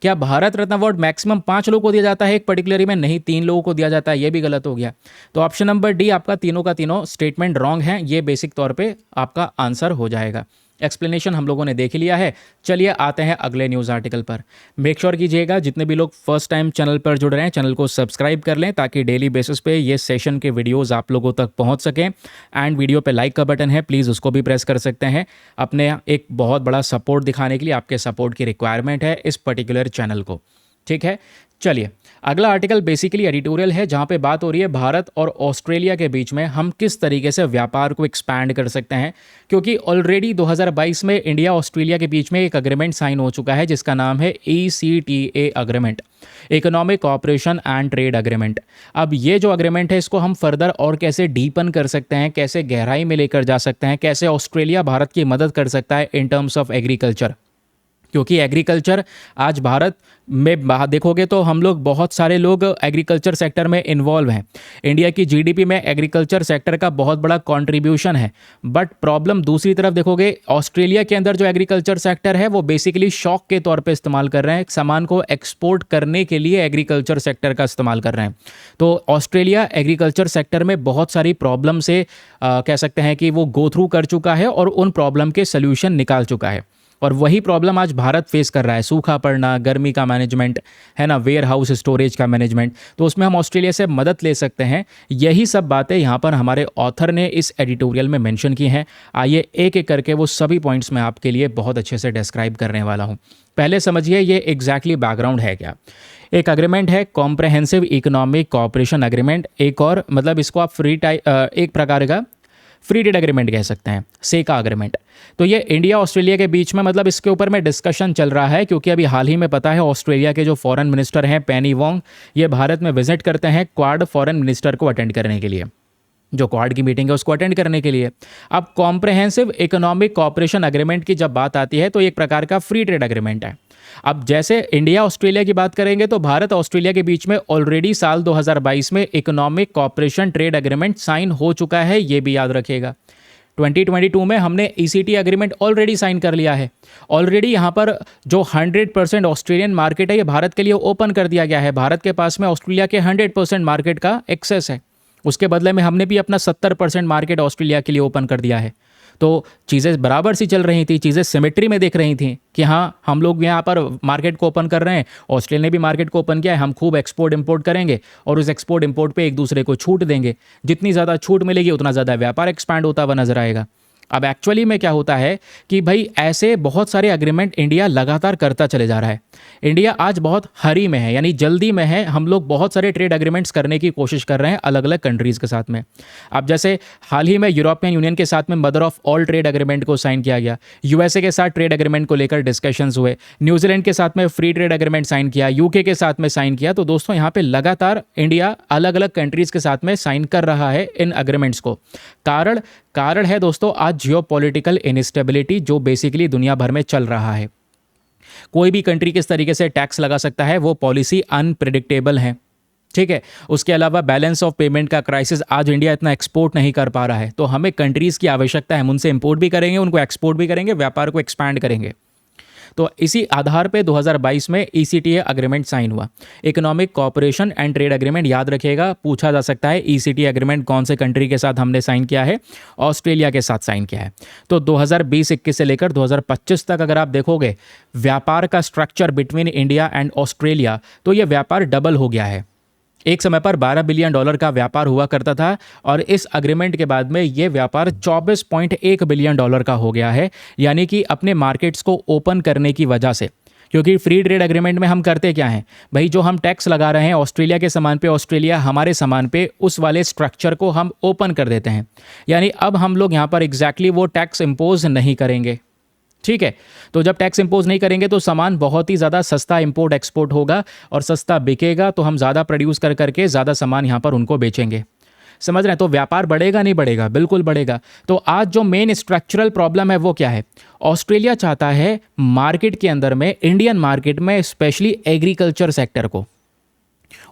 क्या भारत रत्न अवार्ड मैक्सिमम 5 लोगों को दिया जाता है एक पर्टिकुलर में, नहीं, 3 लोगों को दिया जाता है, ये भी गलत हो गया। तो ऑप्शन नंबर डी आपका तीनों का तीनों स्टेटमेंट रॉन्ग है, ये बेसिक तौर पे आपका आंसर हो जाएगा। एक्सप्लेनेशन हम लोगों ने देख लिया है। चलिए आते हैं अगले न्यूज़ आर्टिकल पर। मेक श्योर कीजिएगा जितने भी लोग फर्स्ट टाइम चैनल पर जुड़ रहे हैं चैनल को सब्सक्राइब कर लें ताकि डेली बेसिस पे ये सेशन के वीडियोस आप लोगों तक पहुंच सकें। एंड वीडियो पे लाइक का बटन है, प्लीज़ उसको भी प्रेस कर सकते हैं। अपने एक बहुत बड़ा सपोर्ट दिखाने के लिए आपके सपोर्ट की रिक्वायरमेंट है इस पर्टिकुलर चैनल को। ठीक है, चलिए अगला आर्टिकल बेसिकली एडिटोरियल है जहां पे बात हो रही है भारत और ऑस्ट्रेलिया के बीच में हम किस तरीके से व्यापार को एक्सपैंड कर सकते हैं, क्योंकि ऑलरेडी 2022 में इंडिया ऑस्ट्रेलिया के बीच में एक अग्रीमेंट साइन हो चुका है जिसका नाम है ECTA agreement, economic cooperation and trade agreement. अब ये जो अग्रीमेंट है इसको हम फर्दर और कैसे डीपन कर सकते हैं, कैसे गहराई में लेकर जा सकते हैं, कैसे ऑस्ट्रेलिया भारत की मदद कर सकता है इन टर्म्स ऑफ एग्रीकल्चर, क्योंकि एग्रीकल्चर आज भारत में देखोगे तो हम लोग बहुत सारे लोग एग्रीकल्चर सेक्टर में इन्वॉल्व हैं। इंडिया की जीडीपी में एग्रीकल्चर सेक्टर का बहुत बड़ा कंट्रीब्यूशन है। बट प्रॉब्लम दूसरी तरफ देखोगे, ऑस्ट्रेलिया के अंदर जो एग्रीकल्चर सेक्टर है वो बेसिकली शॉक के तौर पे इस्तेमाल कर रहे हैं, सामान को एक्सपोर्ट करने के लिए एग्रीकल्चर सेक्टर का इस्तेमाल कर रहे हैं। तो ऑस्ट्रेलिया एग्रीकल्चर सेक्टर में बहुत सारी प्रॉब्लम से कह सकते हैं कि वो गो थ्रू कर चुका है और उन प्रॉब्लम के सोल्यूशन निकाल चुका है। और वही प्रॉब्लम आज भारत फेस कर रहा है, सूखा पड़ना, गर्मी का मैनेजमेंट है ना, वेयर हाउस स्टोरेज का मैनेजमेंट, तो उसमें हम ऑस्ट्रेलिया से मदद ले सकते हैं। यही सब बातें यहाँ पर हमारे ऑथर ने इस एडिटोरियल में मेंशन की हैं। आइए एक एक करके वो सभी पॉइंट्स मैं आपके लिए बहुत अच्छे से डिस्क्राइब करने वाला हूँ। पहले समझिए ये एग्जैक्टली बैकग्राउंड है क्या। एक अग्रीमेंट है कॉम्प्रहेंसिव इकोनॉमिक कोऑपरेशन अग्रीमेंट, एक और मतलब इसको आप एक प्रकार का फ्री ट्रेड एग्रीमेंट कह सकते हैं, सेका अग्रीमेंट। तो ये इंडिया ऑस्ट्रेलिया के बीच में मतलब इसके ऊपर में डिस्कशन चल रहा है, क्योंकि अभी हाल ही में पता है ऑस्ट्रेलिया के जो फॉरेन मिनिस्टर हैं पेनी वोंग, ये भारत में विजिट करते हैं क्वाड फॉरेन मिनिस्टर को अटेंड करने के लिए, जो क्वाड की मीटिंग है उसको अटेंड करने के लिए। अब कॉम्प्रहेंसिव इकोनॉमिक कोऑपरेशन एग्रीमेंट की जब बात आती है तो एक प्रकार का फ्री ट्रेड एग्रीमेंट है। अब जैसे इंडिया ऑस्ट्रेलिया की बात करेंगे तो भारत ऑस्ट्रेलिया के बीच में ऑलरेडी साल 2022 में economic cooperation trade agreement sign हो चुका है, ये भी याद रखिएगा। 2022 में हमने ECT एग्रीमेंट ऑलरेडी साइन कर लिया है। ऑलरेडी यहाँ पर जो 100% ऑस्ट्रेलियन मार्केट है ये भारत के लिए ओपन कर दिया गया है। भारत के पास में ऑस्ट्रेलिया के 100% मार्केट का एक्सेस है। उसके बदले में हमने भी अपना 70% मार्केट ऑस्ट्रेलिया के लिए ओपन कर दिया है। तो चीज़ें बराबर सी चल रही थी, चीज़ें सिमेट्री में दिख रही थी कि हाँ हम लोग यहाँ पर मार्केट को ओपन कर रहे हैं, ऑस्ट्रेलिया ने भी मार्केट को ओपन किया है, हम खूब एक्सपोर्ट इंपोर्ट करेंगे और उस एक्सपोर्ट इंपोर्ट पे एक दूसरे को छूट देंगे। जितनी ज़्यादा छूट मिलेगी उतना ज़्यादा व्यापार एक्सपैंड होता हुआ नजर आएगा। अब एक्चुअली में क्या होता है कि भाई ऐसे बहुत सारे एग्रीमेंट इंडिया लगातार करता चले जा रहा है। इंडिया आज बहुत हरी में है, यानी जल्दी में है। हम लोग बहुत सारे ट्रेड एग्रीमेंट्स करने की कोशिश कर रहे हैं अलग अलग कंट्रीज़ के साथ में। अब जैसे हाल ही में यूरोपियन यूनियन के साथ में mother of all trade agreement को साइन किया गया, यूएसए के साथ ट्रेड एग्रीमेंट को लेकर डिस्कशंस हुए, न्यूजीलैंड के साथ में फ्री ट्रेड एग्रीमेंट साइन किया, यूके के साथ में साइन किया। तो दोस्तों यहाँ पे लगातार इंडिया अलग अलग कंट्रीज़ के साथ में साइन कर रहा है इन एग्रीमेंट्स को। कारण है दोस्तों आज जियोपॉलिटिकल इनस्टेबिलिटी जो बेसिकली दुनिया भर में चल रहा है। कोई भी कंट्री किस तरीके से टैक्स लगा सकता है, वो पॉलिसी अनप्रिडिक्टेबल है। ठीक है, उसके अलावा बैलेंस ऑफ पेमेंट का क्राइसिस, आज इंडिया इतना एक्सपोर्ट नहीं कर पा रहा है, तो हमें कंट्रीज़ की आवश्यकता है, हम उनसे इंपोर्ट भी करेंगे, उनको एक्सपोर्ट भी करेंगे, व्यापार को एक्सपैंड करेंगे। तो इसी आधार पे 2022 में ECTA एग्रीमेंट साइन हुआ, economic cooperation and trade agreement. याद रखिएगा, पूछा जा सकता है ECTA एग्रीमेंट कौन से कंट्री के साथ हमने साइन किया है, ऑस्ट्रेलिया के साथ साइन किया है। तो 2020-21 से लेकर 2025 तक अगर आप देखोगे व्यापार का structure between India and Australia, तो ये व्यापार डबल हो गया है। एक समय पर $12 बिलियन का व्यापार हुआ करता था और इस अग्रीमेंट के बाद में ये व्यापार $24.1 बिलियन का हो गया है। यानी कि अपने मार्केट्स को ओपन करने की वजह से, क्योंकि फ्री ट्रेड एग्रीमेंट में हम करते क्या हैं भाई, जो हम टैक्स लगा रहे हैं ऑस्ट्रेलिया के सामान पे, ऑस्ट्रेलिया हमारे सामान पे, उस वाले स्ट्रक्चर को हम ओपन कर देते हैं। यानी अब हम लोग यहाँ पर एग्जैक्टली वो टैक्स इम्पोज नहीं करेंगे। ठीक है, तो जब टैक्स इंपोज नहीं करेंगे तो सामान बहुत ही ज़्यादा सस्ता इंपोर्ट एक्सपोर्ट होगा और सस्ता बिकेगा, तो हम ज़्यादा प्रोड्यूस कर करके ज़्यादा सामान यहाँ पर उनको बेचेंगे। समझ रहे हैं? तो व्यापार बढ़ेगा नहीं बढ़ेगा? बिल्कुल बढ़ेगा। तो आज जो मेन स्ट्रक्चरल प्रॉब्लम है वो क्या है? ऑस्ट्रेलिया चाहता है मार्केट के अंदर में, इंडियन मार्केट में स्पेशली एग्रीकल्चर सेक्टर को,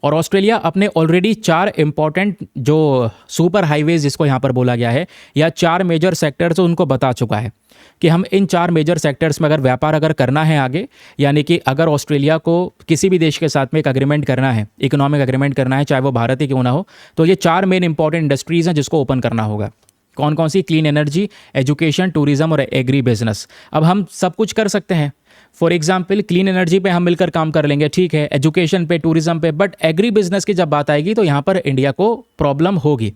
और ऑस्ट्रेलिया अपने ऑलरेडी 4 इंपॉर्टेंट जो सुपर हाईवेज जिसको यहाँ पर बोला गया है, या 4 मेजर सेक्टर्स उनको बता चुका है कि हम इन 4 मेजर सेक्टर्स में अगर व्यापार अगर करना है आगे, यानी कि अगर ऑस्ट्रेलिया को किसी भी देश के साथ में एक एग्रीमेंट करना है, इकोनॉमिक एग्रीमेंट करना है, चाहे वो भारत ही क्यों ना हो, तो ये 4 मेन इंपॉर्टेंट इंडस्ट्रीज़ हैं जिसको ओपन करना होगा। कौन कौन सी? क्लीन एनर्जी, एजुकेशन, टूरिज्म और एग्री बिजनेस। अब हम सब कुछ कर सकते हैं। फॉर एग्जाम्पल क्लीन एनर्जी पे हम मिलकर काम कर लेंगे, ठीक है, एजुकेशन पे, टूरिज्म पे, बट एग्री बिजनेस की जब बात आएगी तो यहाँ पर इंडिया को प्रॉब्लम होगी।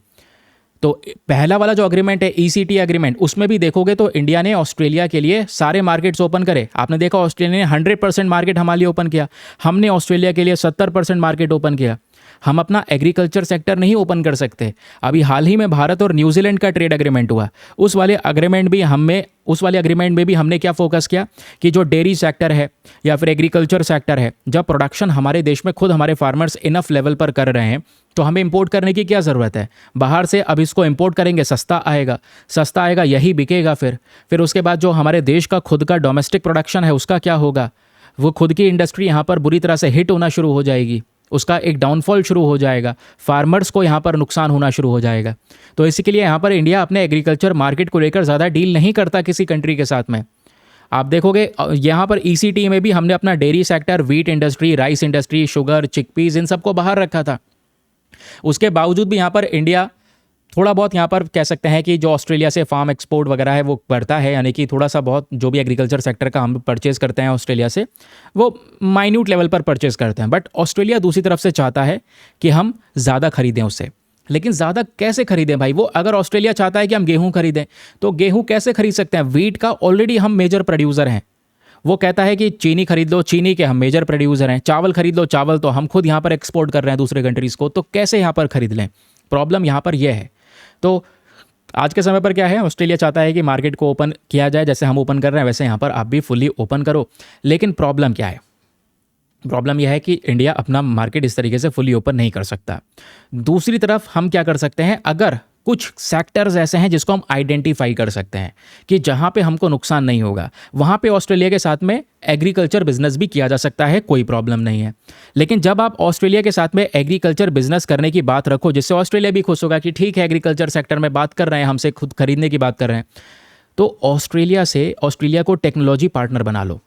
तो पहला वाला जो एग्रीमेंट है ECT एग्रीमेंट, उसमें भी देखोगे तो इंडिया ने ऑस्ट्रेलिया के लिए सारे मार्केट्स ओपन करे। आपने देखा ऑस्ट्रेलिया ने 100% मार्केट हमारे लिए ओपन किया, हमने ऑस्ट्रेलिया के लिए 70% मार्केट ओपन किया। हम अपना एग्रीकल्चर सेक्टर नहीं ओपन कर सकते। अभी हाल ही में भारत और न्यूजीलैंड का ट्रेड एग्रीमेंट हुआ, उस वाले एग्रीमेंट में भी हमने क्या फोकस किया कि जो डेयरी सेक्टर है या फिर एग्रीकल्चर सेक्टर है, जब प्रोडक्शन हमारे देश में खुद हमारे फार्मर्स इनफ लेवल पर कर रहे हैं तो हमें इंपोर्ट करने की क्या ज़रूरत है बाहर से। अब इसको इंपोर्ट करेंगे, सस्ता आएगा, यही बिकेगा। फिर उसके बाद जो हमारे देश का खुद का डोमेस्टिक प्रोडक्शन है उसका क्या होगा? वो खुद की इंडस्ट्री यहाँ पर बुरी तरह से हिट होना शुरू हो जाएगी, उसका एक डाउनफॉल शुरू हो जाएगा, फार्मर्स को यहाँ पर नुकसान होना शुरू हो जाएगा। तो इसी के लिए यहाँ पर इंडिया अपने एग्रीकल्चर मार्केट को लेकर ज़्यादा डील नहीं करता किसी कंट्री के साथ में। आप देखोगे यहाँ पर ECT में भी हमने अपना dairy sector, wheat industry, rice industry, sugar, chickpeas, इन सबको बाहर रखा था। उसके बावजूद भी यहाँ पर इंडिया थोड़ा बहुत यहाँ पर कह सकते हैं कि जो ऑस्ट्रेलिया से फार्म एक्सपोर्ट वगैरह है वो बढ़ता है, यानी कि थोड़ा सा बहुत जो भी एग्रीकल्चर सेक्टर का हम परचेज़ करते हैं ऑस्ट्रेलिया से, वो माइन्यूट लेवल पर परचेज़ करते हैं। बट ऑस्ट्रेलिया दूसरी तरफ से चाहता है कि हम ज़्यादा खरीदें उससे। लेकिन ज़्यादा कैसे खरीदें भाई? वो अगर ऑस्ट्रेलिया चाहता है कि हम गेहूँ खरीदें तो गेहूँ कैसे खरीद सकते हैं? व्हीट का ऑलरेडी हम मेजर प्रोड्यूसर हैं। वो कहता है कि चीनी खरीद लो, चीनी के हम मेजर प्रोड्यूसर हैं। चावल खरीद लो, चावल तो हम खुद यहाँ पर एक्सपोर्ट कर रहे हैं दूसरे कंट्रीज़ को, तो कैसे यहाँ पर खरीद लें? प्रॉब्लम यहाँ पर यह है। तो आज के समय पर क्या है, ऑस्ट्रेलिया चाहता है कि मार्केट को ओपन किया जाए, जैसे हम ओपन कर रहे हैं वैसे यहाँ पर आप भी फुल्ली ओपन करो। लेकिन प्रॉब्लम क्या है? प्रॉब्लम यह है कि इंडिया अपना मार्केट इस तरीके से फुल्ली ओपन नहीं कर सकता। दूसरी तरफ हम क्या कर सकते हैं, अगर कुछ सेक्टर्स ऐसे हैं जिसको हम आइडेंटिफाई कर सकते हैं कि जहां पे हमको नुकसान नहीं होगा, वहां पे ऑस्ट्रेलिया के साथ में एग्रीकल्चर बिजनेस भी किया जा सकता है, कोई प्रॉब्लम नहीं है। लेकिन जब आप ऑस्ट्रेलिया के साथ में एग्रीकल्चर बिजनेस करने की बात रखो, जिससे ऑस्ट्रेलिया भी खुश होगा कि ठीक है एग्रीकल्चर सेक्टर में बात कर रहे हैं, हमसे खुद खरीदने की बात कर रहे हैं, तो ऑस्ट्रेलिया को टेक्नोलॉजी पार्टनर बना लो।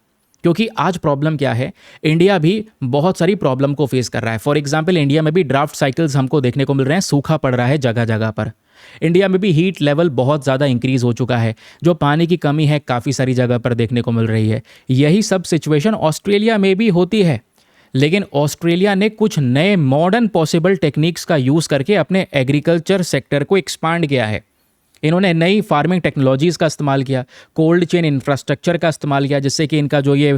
क्योंकि आज प्रॉब्लम क्या है, इंडिया भी बहुत सारी प्रॉब्लम को फेस कर रहा है। फॉर एग्जांपल इंडिया में भी ड्राफ्ट साइकिल्स हमको देखने को मिल रहे हैं, सूखा पड़ रहा है जगह जगह पर। इंडिया में भी हीट लेवल बहुत ज़्यादा इंक्रीज हो चुका है, जो पानी की कमी है काफ़ी सारी जगह पर देखने को मिल रही है। यही सब सिचुएशन ऑस्ट्रेलिया में भी होती है, लेकिन ऑस्ट्रेलिया ने कुछ नए मॉडर्न पॉसिबल टेक्निक्स का यूज़ करके अपने एग्रीकल्चर सेक्टर को एक्सपांड किया है। इन्होंने नई फार्मिंग टेक्नोलॉजीज़ का इस्तेमाल किया, कोल्ड चेन इंफ्रास्ट्रक्चर का इस्तेमाल किया, जिससे कि इनका जो ये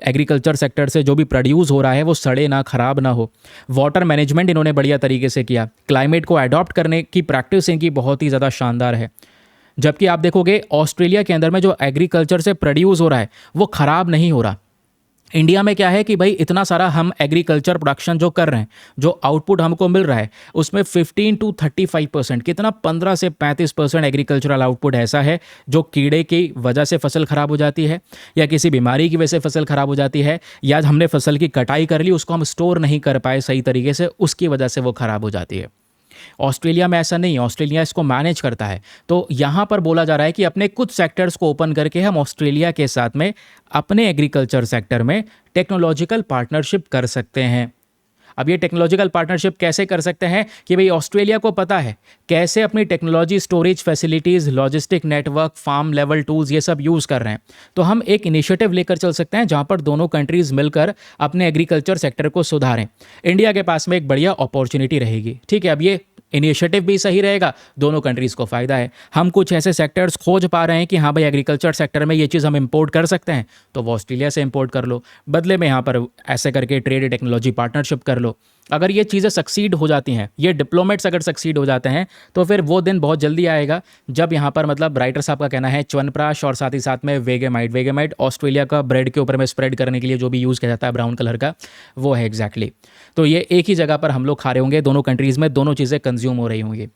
एग्रीकल्चर सेक्टर से जो भी प्रोड्यूस हो रहा है वो सड़े ना, खराब ना हो। वाटर मैनेजमेंट इन्होंने बढ़िया तरीके से किया, क्लाइमेट को अडॉप्ट करने की प्रैक्टिस इनकी बहुत ही ज़्यादा शानदार है। जबकि आप देखोगे ऑस्ट्रेलिया के अंदर में जो एग्रीकल्चर से प्रोड्यूस हो रहा है वो ख़राब नहीं हो रहा। इंडिया में क्या है कि भाई इतना सारा हम एग्रीकल्चर प्रोडक्शन जो कर रहे हैं, जो आउटपुट हमको मिल रहा है, उसमें 15 to 35%, कितना 15 से 35% एग्रीकल्चरल आउटपुट ऐसा है जो कीड़े की वजह से फसल खराब हो जाती है, या किसी बीमारी की वजह से फसल खराब हो जाती है, या हमने फसल की कटाई कर ली, उसको हम स्टोर नहीं कर पाए सही तरीके से, उसकी वजह से वो खराब हो जाती है। ऑस्ट्रेलिया में ऐसा नहीं है, ऑस्ट्रेलिया इसको मैनेज करता है। तो यहाँ पर बोला जा रहा है कि अपने कुछ सेक्टर्स को ओपन करके हम ऑस्ट्रेलिया के साथ में अपने एग्रीकल्चर सेक्टर में टेक्नोलॉजिकल पार्टनरशिप कर सकते हैं। अब ये टेक्नोलॉजिकल पार्टनरशिप कैसे कर सकते हैं कि भाई ऑस्ट्रेलिया को पता है कैसे अपनी technology, storage facilities, logistic network, farm level tools ये सब यूज़ कर रहे हैं। तो हम एक इनिशिएटिव लेकर चल सकते हैं जहाँ पर दोनों कंट्रीज़ मिलकर अपने एग्रीकल्चर सेक्टर को सुधारें। इंडिया के पास में एक बढ़िया अपॉर्चुनिटी रहेगी। ठीक है, अब ये इनिशिएटिव भी सही रहेगा, दोनों कंट्रीज़ को फ़ायदा है। हम कुछ ऐसे सेक्टर्स खोज पा रहे हैं कि हाँ भाई एग्रीकल्चर सेक्टर में ये चीज़ हम इंपोर्ट कर सकते हैं, तो वो ऑस्ट्रेलिया से इंपोर्ट कर लो, बदले में यहाँ पर ऐसे करके ट्रेड टेक्नोलॉजी पार्टनरशिप कर लो। अगर ये चीज़ें सक्सीड हो जाती हैं, ये डिप्लोमेट्स अगर सक्सीड हो जाते हैं, तो फिर वो दिन बहुत जल्दी आएगा जब यहाँ पर मतलब राइटर साहब का कहना है च्यवनप्राश और साथ ही साथ में वेगेमाइट ऑस्ट्रेलिया का ब्रेड के ऊपर में स्प्रेड करने के लिए जो भी यूज़ किया जाता है ब्राउन कलर का, वो है एग्जैक्टली। तो ये एक ही जगह पर हम लोग खा रहे होंगे, दोनों कंट्रीज़ में दोनों चीज़ें कंज्यूम हो रही होंगी,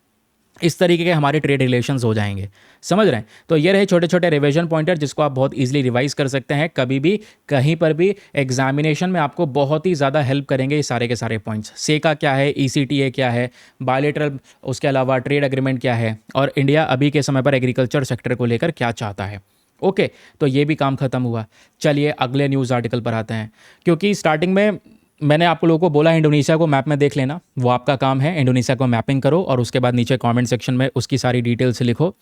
इस तरीके के हमारे ट्रेड रिलेशंस हो जाएंगे। समझ रहे हैं? तो ये रहे छोटे छोटे रिवीजन पॉइंटर जिसको आप बहुत इजीली रिवाइज कर सकते हैं, कभी भी कहीं पर भी एग्जामिनेशन में आपको बहुत ही ज़्यादा हेल्प करेंगे ये सारे के सारे पॉइंट्स। सेका क्या है, ECTA क्या है, बायलैटरल, उसके अलावा ट्रेड एग्रीमेंट क्या है, और इंडिया अभी के समय पर एग्रीकल्चर सेक्टर को लेकर क्या चाहता है। ओके, तो ये भी काम खत्म हुआ। चलिए अगले न्यूज़ आर्टिकल पर आते हैं, क्योंकि स्टार्टिंग में मैंने आप लोगों को बोला इंडोनेशिया को मैप में देख लेना, वो आपका काम है। इंडोनेशिया को मैपिंग करो और उसके बाद नीचे कमेंट सेक्शन में उसकी सारी डिटेल्स लिखो।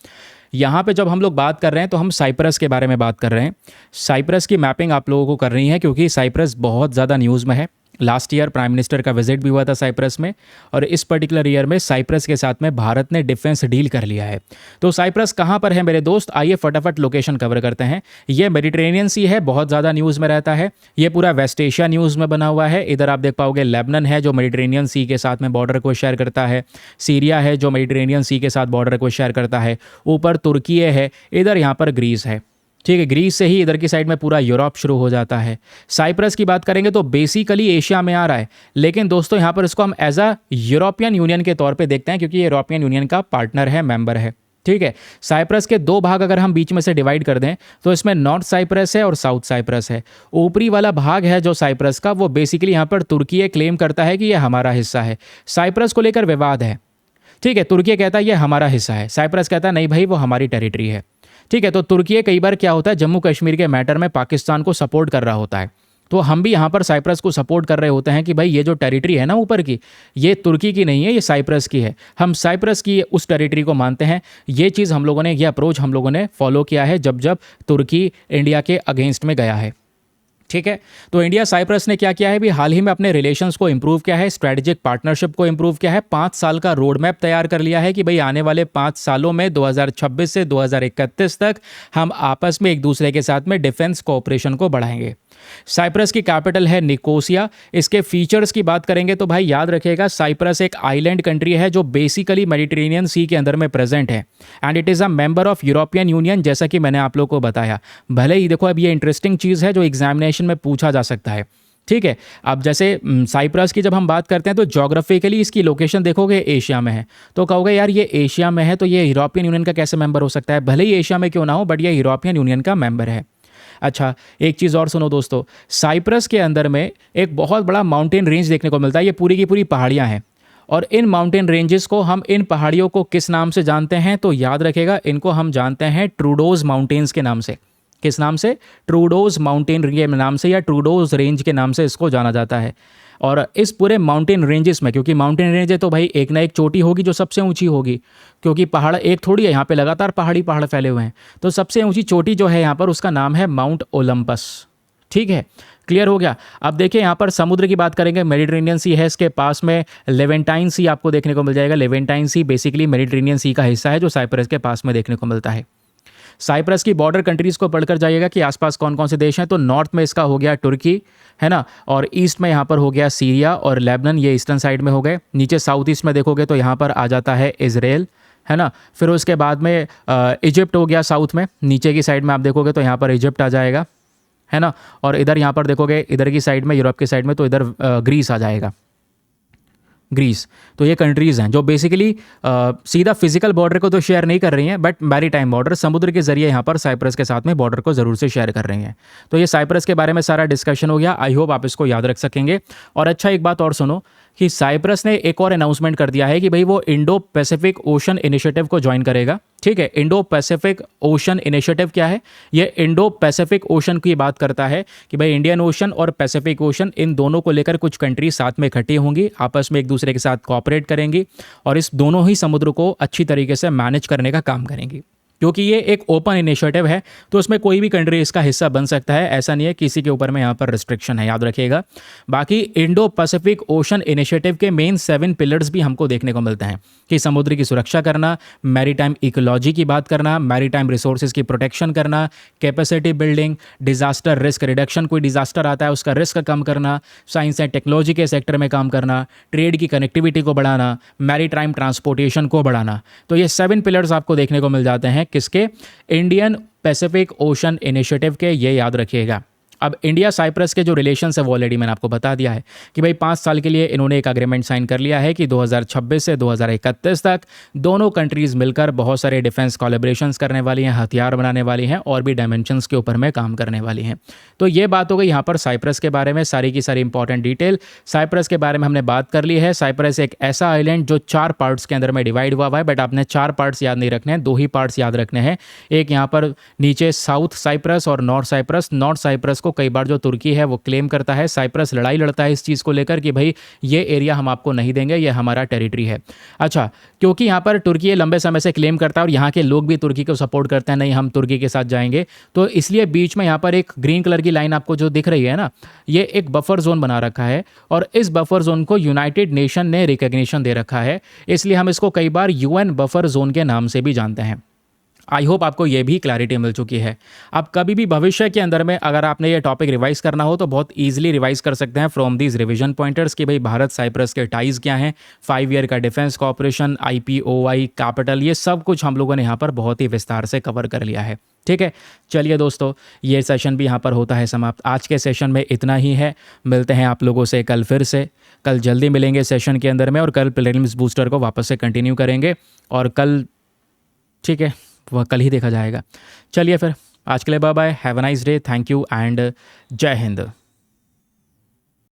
यहाँ पे जब हम लोग बात कर रहे हैं तो हम साइप्रस के बारे में बात कर रहे हैं। साइप्रस की मैपिंग आप लोगों को करनी है क्योंकि साइप्रस बहुत ज़्यादा न्यूज़ में है। लास्ट ईयर प्राइम मिनिस्टर का विजिट भी हुआ था साइप्रस में, और इस पर्टिकुलर ईयर में साइप्रस के साथ में भारत ने डिफेंस डील कर लिया है। तो साइप्रस कहाँ पर है मेरे दोस्त, आइए फटाफट लोकेशन कवर करते हैं। ये मेडिटेरेनियन सी है, बहुत ज़्यादा न्यूज़ में रहता है। ये पूरा वेस्ट एशिया न्यूज़ में बना हुआ है। इधर आप देख पाओगे लेबनान है जो मेडिटेरेनियन सी के साथ में बॉर्डर को शेयर करता है, सीरिया है जो मेडिटेरेनियन सी के साथ बॉर्डर को शेयर करता है, ऊपर तुर्की है, इधर यहाँ पर ग्रीस है। ठीक है, ग्रीस से ही इधर की साइड में पूरा यूरोप शुरू हो जाता है। साइप्रस की बात करेंगे तो बेसिकली एशिया में आ रहा है, लेकिन दोस्तों यहाँ पर इसको हम एज अ यूरोपियन यूनियन के तौर पे देखते हैं क्योंकि ये यूरोपियन यूनियन का पार्टनर है, मेंबर है। ठीक है, साइप्रस के दो भाग अगर हम बीच में से डिवाइड कर दें तो इसमें नॉर्थ साइप्रस है और साउथ साइप्रस है। ऊपरी वाला भाग है जो साइप्रस का, वो बेसिकली यहाँ पर तुर्की क्लेम करता है कि ये हमारा हिस्सा है। साइप्रस को लेकर विवाद है। ठीक है, तुर्की कहता है ये हमारा हिस्सा है, साइप्रस कहता है नहीं भाई वो हमारी टेरिटरी है। ठीक है, तो तुर्की कई बार क्या होता है जम्मू कश्मीर के मैटर में पाकिस्तान को सपोर्ट कर रहा होता है, तो हम भी यहाँ पर साइप्रस को सपोर्ट कर रहे होते हैं कि भाई ये जो टेरिटरी है ना ऊपर की, ये तुर्की की नहीं है, ये साइप्रस की है। हम साइप्रस की उस टेरिटरी को मानते हैं। ये चीज़ हम लोगों ने, ये अप्रोच हम लोगों ने फॉलो किया है जब जब तुर्की इंडिया के अगेंस्ट में गया है। ठीक है, तो इंडिया साइप्रस ने क्या किया है भी, हाल ही में अपने रिलेशंस को इंप्रूव किया है, स्ट्रैटेजिक पार्टनरशिप को इंप्रूव किया है, 5 साल का रोड मैप तैयार कर लिया है कि भाई आने वाले 5 सालों में 2026 से 2031 तक हम आपस में एक दूसरे के साथ में डिफेंस कोऑपरेशन को बढ़ाएंगे। साइप्रस की कैपिटल है निकोसिया। इसके फीचर्स की बात करेंगे तो भाई याद रखिएगा साइप्रस एक आइलैंड कंट्री है जो बेसिकली मेडिटेरेनियन सी के अंदर में प्रेजेंट है, and it is a member of European union, जैसा कि मैंने आप लोग को बताया। भले ही देखो अब ये इंटरेस्टिंग चीज़ है जो एग्जामिनेशन में पूछा जा सकता है ठीक है। अब जैसे साइप्रस की जब हम बात करते हैं तो जोग्राफिकली इसकी लोकेशन देखोगे एशिया में है, तो कहोगे यार ये एशिया में है तो ये यूरोपियन यूनियन का कैसे मेंबर हो सकता है, भले ही एशिया में क्यों ना हो बट ये यूरोपियन यूनियन का मेंबर है। अच्छा, एक चीज़ और सुनो दोस्तों, साइप्रस के अंदर में एक बहुत बड़ा माउंटेन रेंज देखने को मिलता है, ये पूरी की पूरी पहाड़ियाँ हैं। और इन माउंटेन रेंजेस को हम इन पहाड़ियों को किस नाम से जानते हैं, तो याद रखेगा इनको हम जानते हैं ट्रूडोज माउंटेन्स के नाम से। किस नाम से? ट्रूडोज माउंटेन के नाम से या ट्रूडोज रेंज के नाम से इसको जाना जाता है। और इस पूरे माउंटेन रेंजेस में, क्योंकि माउंटेन रेंज है तो भाई एक ना एक चोटी होगी जो सबसे ऊंची होगी, क्योंकि पहाड़ एक थोड़ी है, यहाँ पे लगातार पहाड़ फैले हुए हैं। तो सबसे ऊंची चोटी जो है यहाँ पर उसका नाम है माउंट ओलंपस। ठीक है, क्लियर हो गया। अब देखिए यहाँ पर समुद्र की बात करेंगे, मेडिटेरेनियन सी है, इसके पास में लेवेंटाइन सी आपको देखने को मिल जाएगा। लेवेंटाइन सी बेसिकली मेडिटेरेनियन सी का हिस्सा है जो साइप्रस के पास में देखने को मिलता है। साइप्रस की बॉर्डर कंट्रीज़ को पढ़कर जाइएगा कि आसपास कौन कौन से देश हैं, तो नॉर्थ में इसका हो गया तुर्की, है ना, और ईस्ट में यहाँ पर हो गया सीरिया और लेबनान, ये ईस्टर्न साइड में हो गए। नीचे साउथ ईस्ट में देखोगे तो यहाँ पर आ जाता है इजराइल, है ना। फिर उसके बाद में इजिप्ट हो गया साउथ में, नीचे की साइड में आप देखोगे तो यहाँ पर इजिप्ट आ जाएगा, है ना। और इधर यहाँ पर देखोगे इधर की साइड में, यूरोप की साइड में, तो इधर ग्रीस आ जाएगा, ग्रीस। तो ये कंट्रीज़ हैं जो बेसिकली सीधा फिजिकल बॉर्डर को तो शेयर नहीं कर रही हैं, बट मैरी टाइम बॉर्डर समुद्र के जरिए यहाँ पर साइप्रस के साथ में बॉर्डर को ज़रूर से शेयर कर रही हैं। तो ये साइप्रस के बारे में सारा डिस्कशन हो गया, आई होप आप इसको याद रख सकेंगे। और अच्छा, एक बात और सुनो कि साइप्रस ने एक और अनाउंसमेंट कर दिया है कि भाई वो इंडो पैसिफिक ओशन इनिशिएटिव को ज्वाइन करेगा। ठीक है, इंडो पैसिफिक ओशन इनिशिएटिव क्या है? ये इंडो पैसिफिक ओशन की बात करता है कि भाई इंडियन ओशन और पैसिफिक ओशन, इन दोनों को लेकर कुछ कंट्री साथ में इकट्ठी होंगी, आपस में एक दूसरे के साथ कोऑपरेट करेंगी और इस दोनों ही समुद्र को अच्छी तरीके से मैनेज करने का काम करेंगी। क्योंकि ये एक ओपन इनिशिएटिव है तो उसमें कोई भी कंट्री इसका हिस्सा बन सकता है, ऐसा नहीं है किसी के ऊपर में यहाँ पर रिस्ट्रिक्शन है, याद रखिएगा। बाकी इंडो पैसिफिक ओशन इनिशिएटिव के मेन 7 पिलर्स भी हमको देखने को मिलते हैं कि समुद्र की सुरक्षा करना, मैरीटाइम इकोलॉजी की बात करना, मैरीटाइम रिसोर्सेज की प्रोटेक्शन करना, capacity building, disaster risk reduction, कोई डिजास्टर आता है उसका रिस्क कम करना, साइंस एंड टेक्नोलॉजी के सेक्टर में काम करना, ट्रेड की कनेक्टिविटी को बढ़ाना, मैरीटाइम ट्रांसपोर्टेशन को बढ़ाना। तो ये 7 पिलर्स आपको देखने को मिल जाते हैं किसके? इंडियन पैसिफिक ओशन इनिशिएटिव के, ये याद रखिएगा। अब इंडिया साइप्रस के जो रिलेशंस है वो ऑलरेडी मैंने आपको बता दिया है कि भाई 5 साल के लिए इन्होंने एक एग्रीमेंट साइन कर लिया है कि 2026 से 2031 तक दोनों कंट्रीज़ मिलकर बहुत सारे डिफेंस कोलैबोरेशंस करने वाली हैं, हथियार बनाने वाली हैं और भी डायमेंशंस के ऊपर में काम करने वाली हैं। तो ये बात हो गई यहाँ पर साइप्रस के बारे में, सारी की सारी इंपॉर्टेंट डिटेल साइप्रस के बारे में हमने बात कर ली है। साइप्रस एक ऐसा आइलैंड जो 4 पार्ट्स के अंदर में डिवाइड हुआ है, बट आपने 4 पार्ट्स याद नहीं रखने हैं, 2 ही पार्ट्स याद रखने हैं। एक यहाँ पर नीचे साउथ साइप्रस और नॉर्थ साइप्रस। नॉर्थ साइप्रस को कई बार जो तुर्की है वो क्लेम करता है, साइप्रस लड़ाई लड़ता है इस चीज़ को लेकर कि भाई ये एरिया हम आपको नहीं देंगे, ये हमारा टेरिटरी है। अच्छा, क्योंकि यहाँ पर तुर्की लंबे समय से क्लेम करता है और यहाँ के लोग भी तुर्की को सपोर्ट करते हैं, नहीं हम तुर्की के साथ जाएंगे, तो इसलिए बीच में यहाँ पर एक ग्रीन कलर की लाइन आपको जो दिख रही है ना, ये एक बफर जोन बना रखा है और इस बफर जोन को यूनाइटेड नेशन ने रिकॉग्निशन दे रखा है, इसलिए हम इसको कई बार यूएन बफर जोन के नाम से भी जानते हैं। आई होप आपको ये भी क्लैरिटी मिल चुकी है। अब कभी भी भविष्य के अंदर में अगर आपने ये टॉपिक रिवाइज करना हो तो बहुत ईजिली रिवाइज कर सकते हैं फ्रॉम दीज रिवीजन पॉइंटर्स कि भाई भारत साइप्रस के टाइज क्या हैं, 5 ईयर का डिफेंस कॉपरेशन, IPOI, कैपिटल, ये सब कुछ हम लोगों ने यहाँ पर बहुत ही विस्तार से कवर कर लिया है। ठीक है, चलिए दोस्तों, ये सेशन भी यहाँ पर होता है समाप्त। आज के सेशन में इतना ही है, मिलते हैं आप लोगों से कल फिर से। कल जल्दी मिलेंगे सेशन के अंदर में और कल प्रीलिम्स बूस्टर को वापस से कंटिन्यू करेंगे और कल, ठीक है, वह कल ही देखा जाएगा। चलिए फिर आज के लिए bye bye, have a nice day, thank you and जय हिंद।